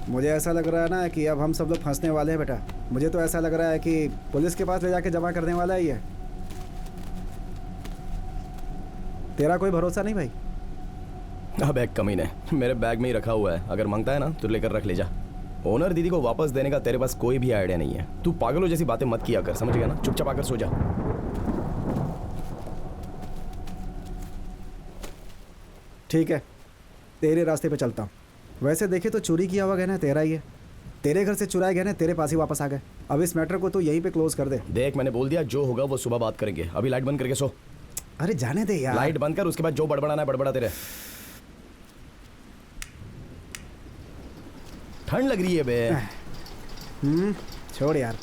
मुझे ऐसा लग रहा है ना कि अब हम सब लोग फंसने वाले हैं बेटा। मुझे तो ऐसा लग रहा है कि पुलिस के पास ले जाके जमा करने वाला ही है। तेरा कोई भरोसा नहीं भाई? अब एक कमीने, मेरे बैग में ही रखा हुआ है, अगर मांगता है ना तो लेकर रख ले जा। ओनर दीदी को वापस देने का तेरे पास कोई भी आइडिया नहीं है। तू पागलों जैसी बातें मत किया कर, समझ गया ना? चुपचाप आकर सो जा। ठीक है, तेरे रास्ते पे चलता हूँ। वैसे देखे तो चोरी किया हुआ गहना तेरा ही है। तेरे घर से चुराए गहने तेरे पास ही वापस आ गए। अब इस मैटर को तो यहीं पे क्लोज कर दे। देख, मैंने बोल दिया, जो होगा वो सुबह बात करेंगे। अभी लाइट बंद करके सो। अरे जाने दे यार। लाइट बंद कर, उसके बाद जो बड़बड़ाना है बड़बड़ा तेरे। ठंड लग रही है बे। छोड़ यार।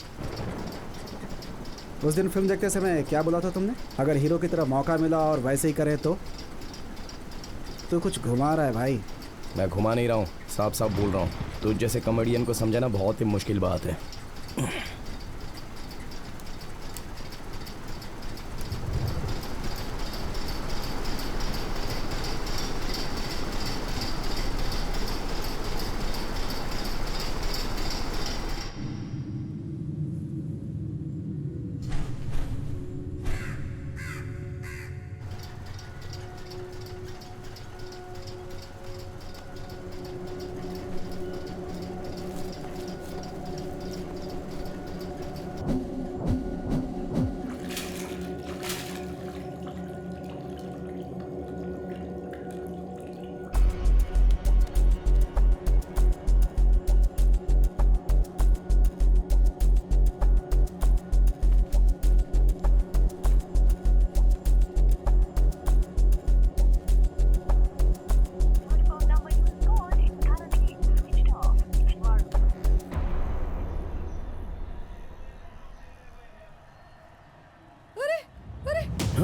उस दिन फिल्म देखते समय क्या बोला था तुमने? अगर हीरो की तरह मौका मिला और वैसे ही करे तो कुछ घुमा रहा है भाई। मैं घुमा नहीं रहा हूँ, साफ साफ बोल रहा हूँ। तुझ जैसे कॉमेडियन को समझाना बहुत ही मुश्किल बात है।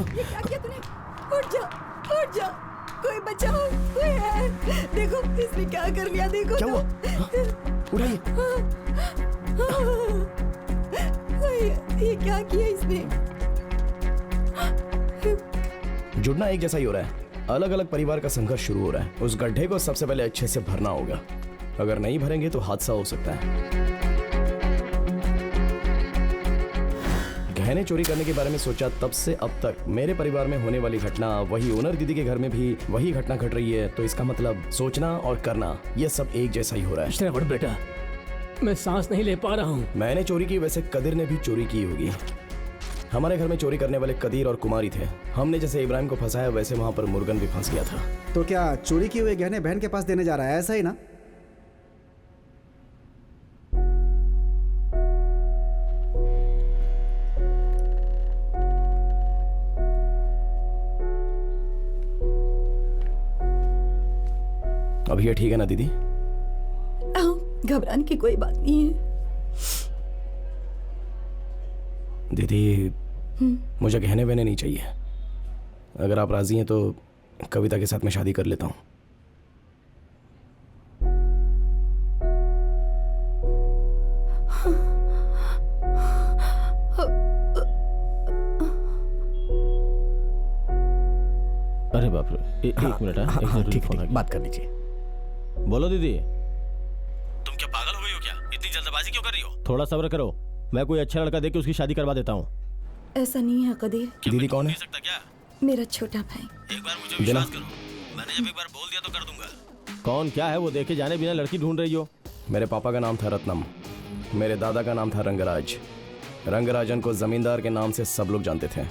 ये क्या किया तूने? उठ जा, उठ जा, कोई बचाओ, कोई है? देखो इसने क्या कर लिया, देखो क्या हुआ? उठाइए। ये क्या किया इसने? जुड़ना एक जैसा ही हो रहा है, अलग अलग परिवार का संघर्ष शुरू हो रहा है। उस गड्ढे को सबसे पहले अच्छे से भरना होगा, अगर नहीं भरेंगे तो हादसा हो सकता है। गहने चोरी करने के बारे में सोचा तब से अब तक मेरे परिवार में होने वाली घटना, वही ओनर दीदी के घर में भी वही घटना घट रही है, तो इसका मतलब सोचना और करना ये सब एक जैसा ही हो रहा है। श्रवण बेटा, मैं सांस नहीं ले पा रहा हूँ। मैंने चोरी की, वैसे कदीर ने भी चोरी की होगी। हमारे घर में चोरी करने वाले कदीर और कुमारी थे। हमने जैसे इब्राहिम को फंसाया वैसे वहां पर मुर्गन भी फंस गया था। तो क्या चोरी किए हुए गहने बहन के पास देने जा रहा है, ऐसा ही ना? अब ये ठीक है ना दीदी? घबराने की कोई बात नहीं है। दीदी मुझे गहने वहने नहीं चाहिए। अगर आप राजी हैं तो कविता के साथ मैं शादी कर लेता हूँ। अरे बाप रे, एक मिनट। हाँ, ठीक है, बात कर लीजिए। बोलो दीदी। तुम क्या पागल हो गई हो क्या? इतनी जल्दबाजी क्यों कर रही हो? थोड़ा सब्र करो, मैं कोई अच्छा लड़का देख के उसकी शादी करवा देता हूँ। ऐसा नहीं है कदीर, दीदी कौन है? सकता क्या? मेरा छोटा भाई। एक बार मुझे विश्वास करो, मैंने जब एक बार बोल दिया तो कर दूंगा। कौन क्या है वो देखे जाने बिना लड़की ढूंढ रही हो? मेरे पापा का नाम था रत्नम, मेरे दादा का नाम था रंगराज। रंगराजन को जमींदार के नाम से सब लोग जानते थे।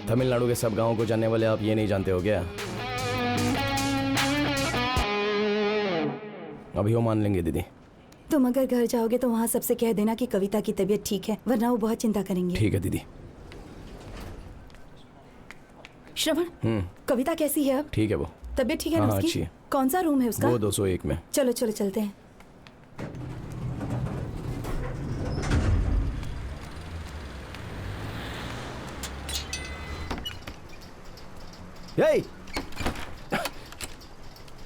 तमिलनाडु के सब गांवों को जानने वाले आप ये नहीं जानते हो क्या? अभी वो मान लेंगे दीदी। तुम अगर घर जाओगे तो वहाँ सबसे कह देना कि कविता की तबीयत ठीक है, वरना वो बहुत चिंता करेंगे। ठीक है दीदी। श्रवण, कविता कैसी है अब? ठीक है वो। तबीयत ठीक है ना हाँ, उसकी? अच्छी है। कौन सा रूम है उसका? वो 201 में। चलो चलो चलते हैं।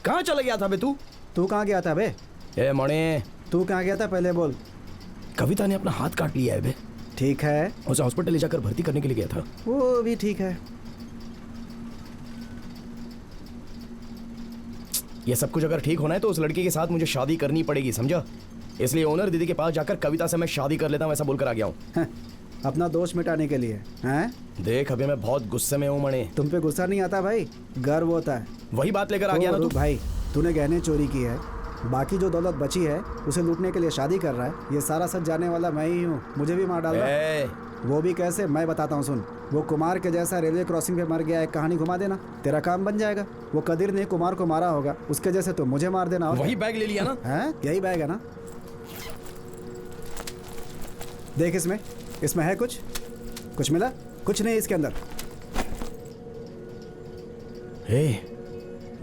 कहाँ चला गया था बे तू? तू कहाँ गया था बे? ए मणे, तू कहाँ गया था पहले बोल। कविता ने अपना हाथ काट लिया है बे। ठीक है, उसे हॉस्पिटल ले जाकर भर्ती करने के लिए गया था। वो भी ठीक है। ये सब कुछ अगर ठीक होना है तो उस लड़की के साथ मुझे शादी करनी पड़ेगी, समझा? इसलिए ओनर दीदी के पास जाकर कविता से मैं शादी कर लेता हूँ ऐसा बोलकर आ गया हूँ। अपना दोष मिटाने के लिए हैं? देख अभी मैं बहुत गुस्से में हूँ मणे। तुम पे गुस्सा नहीं आता भाई, गर्व होता है। वही बात लेकर आ गया ना तू। भाई तूने गहने चोरी की है, बाकी जो दौलत बची है उसे लूटने के लिए शादी कर रहा है। ये सारा सच जानने वाला मैं ही हूँ, मुझे भी मार डालना। वो भी कैसे, मैं बताता हूँ सुन। वो कुमार के जैसा रेलवे क्रॉसिंग पे मर गया है, कहानी घुमा देना, तेरा काम बन जाएगा। वो कदीर ने कुमार को मारा होगा, उसके जैसे तो मुझे मार देना। वही बैग ले लिया ना? है, यही बैग है ना? देख इसमें है कुछ मिला? कुछ नहीं इसके अंदर।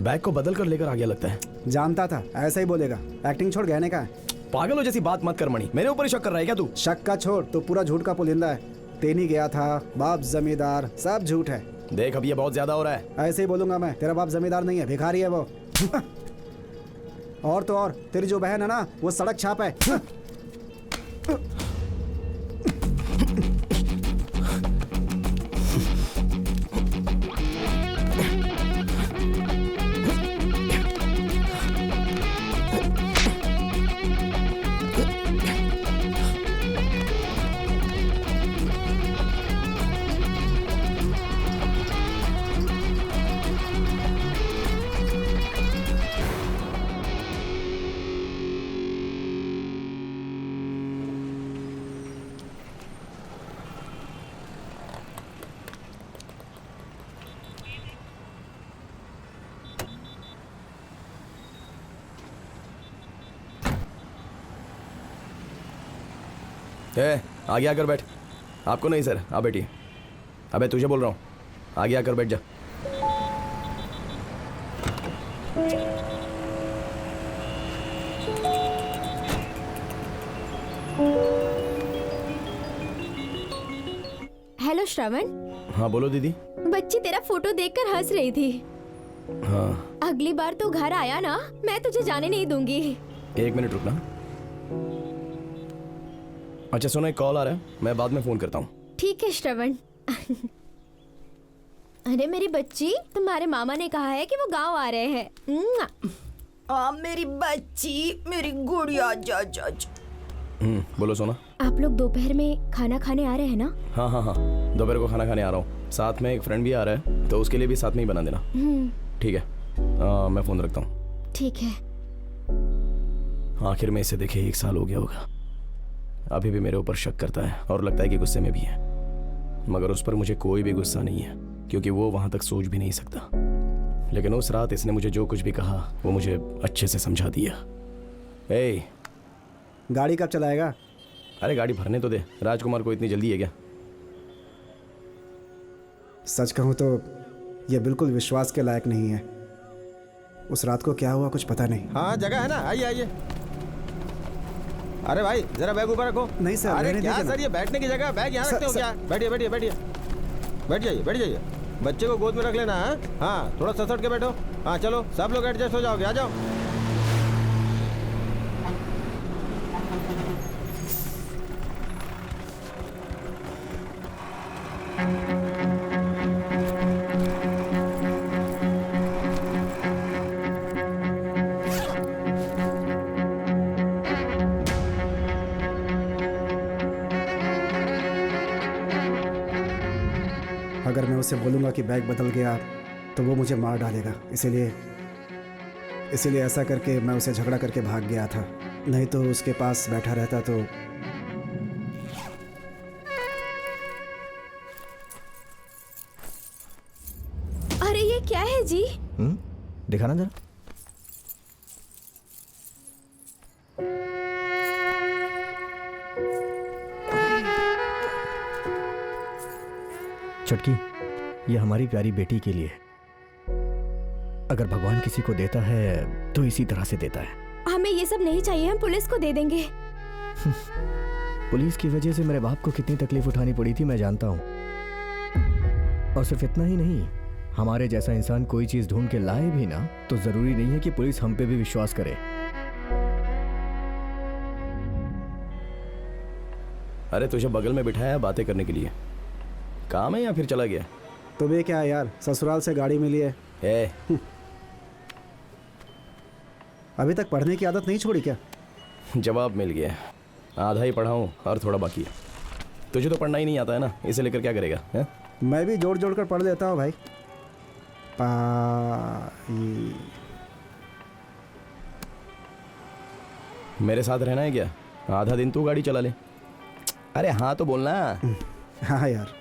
बैग को बदल कर लेकर आ गया लगता है। जानता था ऐसा ही बोलेगा। एक्टिंग छोड़, गहने का है। पागलों जैसी बात मत कर मणि, मेरे ऊपर ही शक कर रहा है क्या तू? शक का छोड़, तो पूरा झूठ का पुलिंदा है। तेनी गया था, बाप जमींदार, सब झूठ है। देख अब ये बहुत ज्यादा हो रहा है। ऐसे ही बोलूंगा मैं, तेरा बाप जमींदार नहीं है, भिखारी है वो। और तो और तेरी जो बहन है ना, वो सड़क छाप है। आगे आकर बैठ। आपको नहीं सर, आप बैठिए। अबे तुझे बोल रहा हूँ, आगे आकर बैठ जा। हेलो श्रवण। हाँ बोलो दीदी। बच्ची तेरा फोटो देखकर हंस रही थी। हाँ अगली बार तू घर आया ना, मैं तुझे जाने नहीं दूंगी। एक मिनट रुकना। अच्छा सुनो, एक कॉल आ रहा है, मैं बाद में फोन करता हूँ। ठीक है श्रवण। अरे मेरी बच्ची, तुम्हारे मामा ने कहा है कि वो गांव आ रहे हैं। मेरी बच्ची, मेरी गुड़िया, जा जा जा। बोलो सोना। आप लोग दोपहर में खाना खाने आ रहे हैं ना? हाँ हाँ हाँ, दोपहर को खाना खाने आ रहा हूँ। साथ में एक फ्रेंड भी आ रहा है, तो उसके लिए भी साथ में ही बना देना। ठीक है, मैं फ़ोन रखता हूँ। ठीक है। आखिर में इसे देखे 1 साल हो गया होगा। अभी भी मेरे ऊपर शक करता है और लगता है कि गुस्से में भी है, मगर उस पर मुझे कोई भी गुस्सा नहीं है, क्योंकि वो वहाँ तक सोच भी नहीं सकता। लेकिन उस रात इसने मुझे जो कुछ भी कहा वो मुझे अच्छे से समझा दिया। ए, गाड़ी कब चलाएगा? अरे गाड़ी भरने तो दे, राजकुमार को इतनी जल्दी है क्या? सच कहूँ तो ये बिल्कुल विश्वास के लायक नहीं है। उस रात को क्या हुआ कुछ पता नहीं। हाँ जगह है ना, आइए आइए। अरे भाई जरा बैग ऊपर रखो। नहीं सर, अरे रहने क्या दीजिए ना। सर, ये बैठने की जगह, बैग यहाँ रखते हो क्या? बैठिए बैठिए बैठिए, बैठ जाइए बैठ जाइए। बच्चे को गोद में रख लेना। हाँ थोड़ा ससट के बैठो। हाँ चलो सब लोग एडजस्ट हो जाओगे, आ जाओ। अगर मैं उसे बोलूँगा कि बैग बदल गया तो वो मुझे मार डालेगा। इसीलिए ऐसा करके मैं उसे झगड़ा करके भाग गया था। नहीं तो उसके पास बैठा रहता तो। अरे ये क्या है जी? दिखाना जरा। चटकी, ये हमारी प्यारी बेटी के लिए। अगर भगवान किसी को देता है तो इसी तरह से देता है। हमें ये सब नहीं चाहिए, हम पुलिस को दे देंगे। पुलिस की वजह से मेरे बाप को कितनी तकलीफ उठानी पड़ी थी मैं जानता हूँ। और सिर्फ इतना ही नहीं, हमारे जैसा इंसान कोई चीज ढूंढ के लाए भी ना तो जरूरी नहीं है कि पुलिस हम पे भी विश्वास करे। अरे तुझे बगल में बिठाया बातें करने के लिए, काम है या फिर चला गया? तुम्हें क्या यार, ससुराल से गाड़ी मिली है। अभी तक पढ़ने की आदत नहीं छोड़ी क्या? जवाब मिल गया, आधा ही पढ़ा हूँ और थोड़ा बाकी है। तुझे तो पढ़ना ही नहीं आता है ना, इसे लेकर क्या करेगा है? मैं भी जोड़ जोड़ कर पढ़ लेता हूँ भाई। मेरे साथ रहना है क्या? आधा दिन तू गाड़ी चला ले। अरे हाँ तो बोलना। हाँ यार।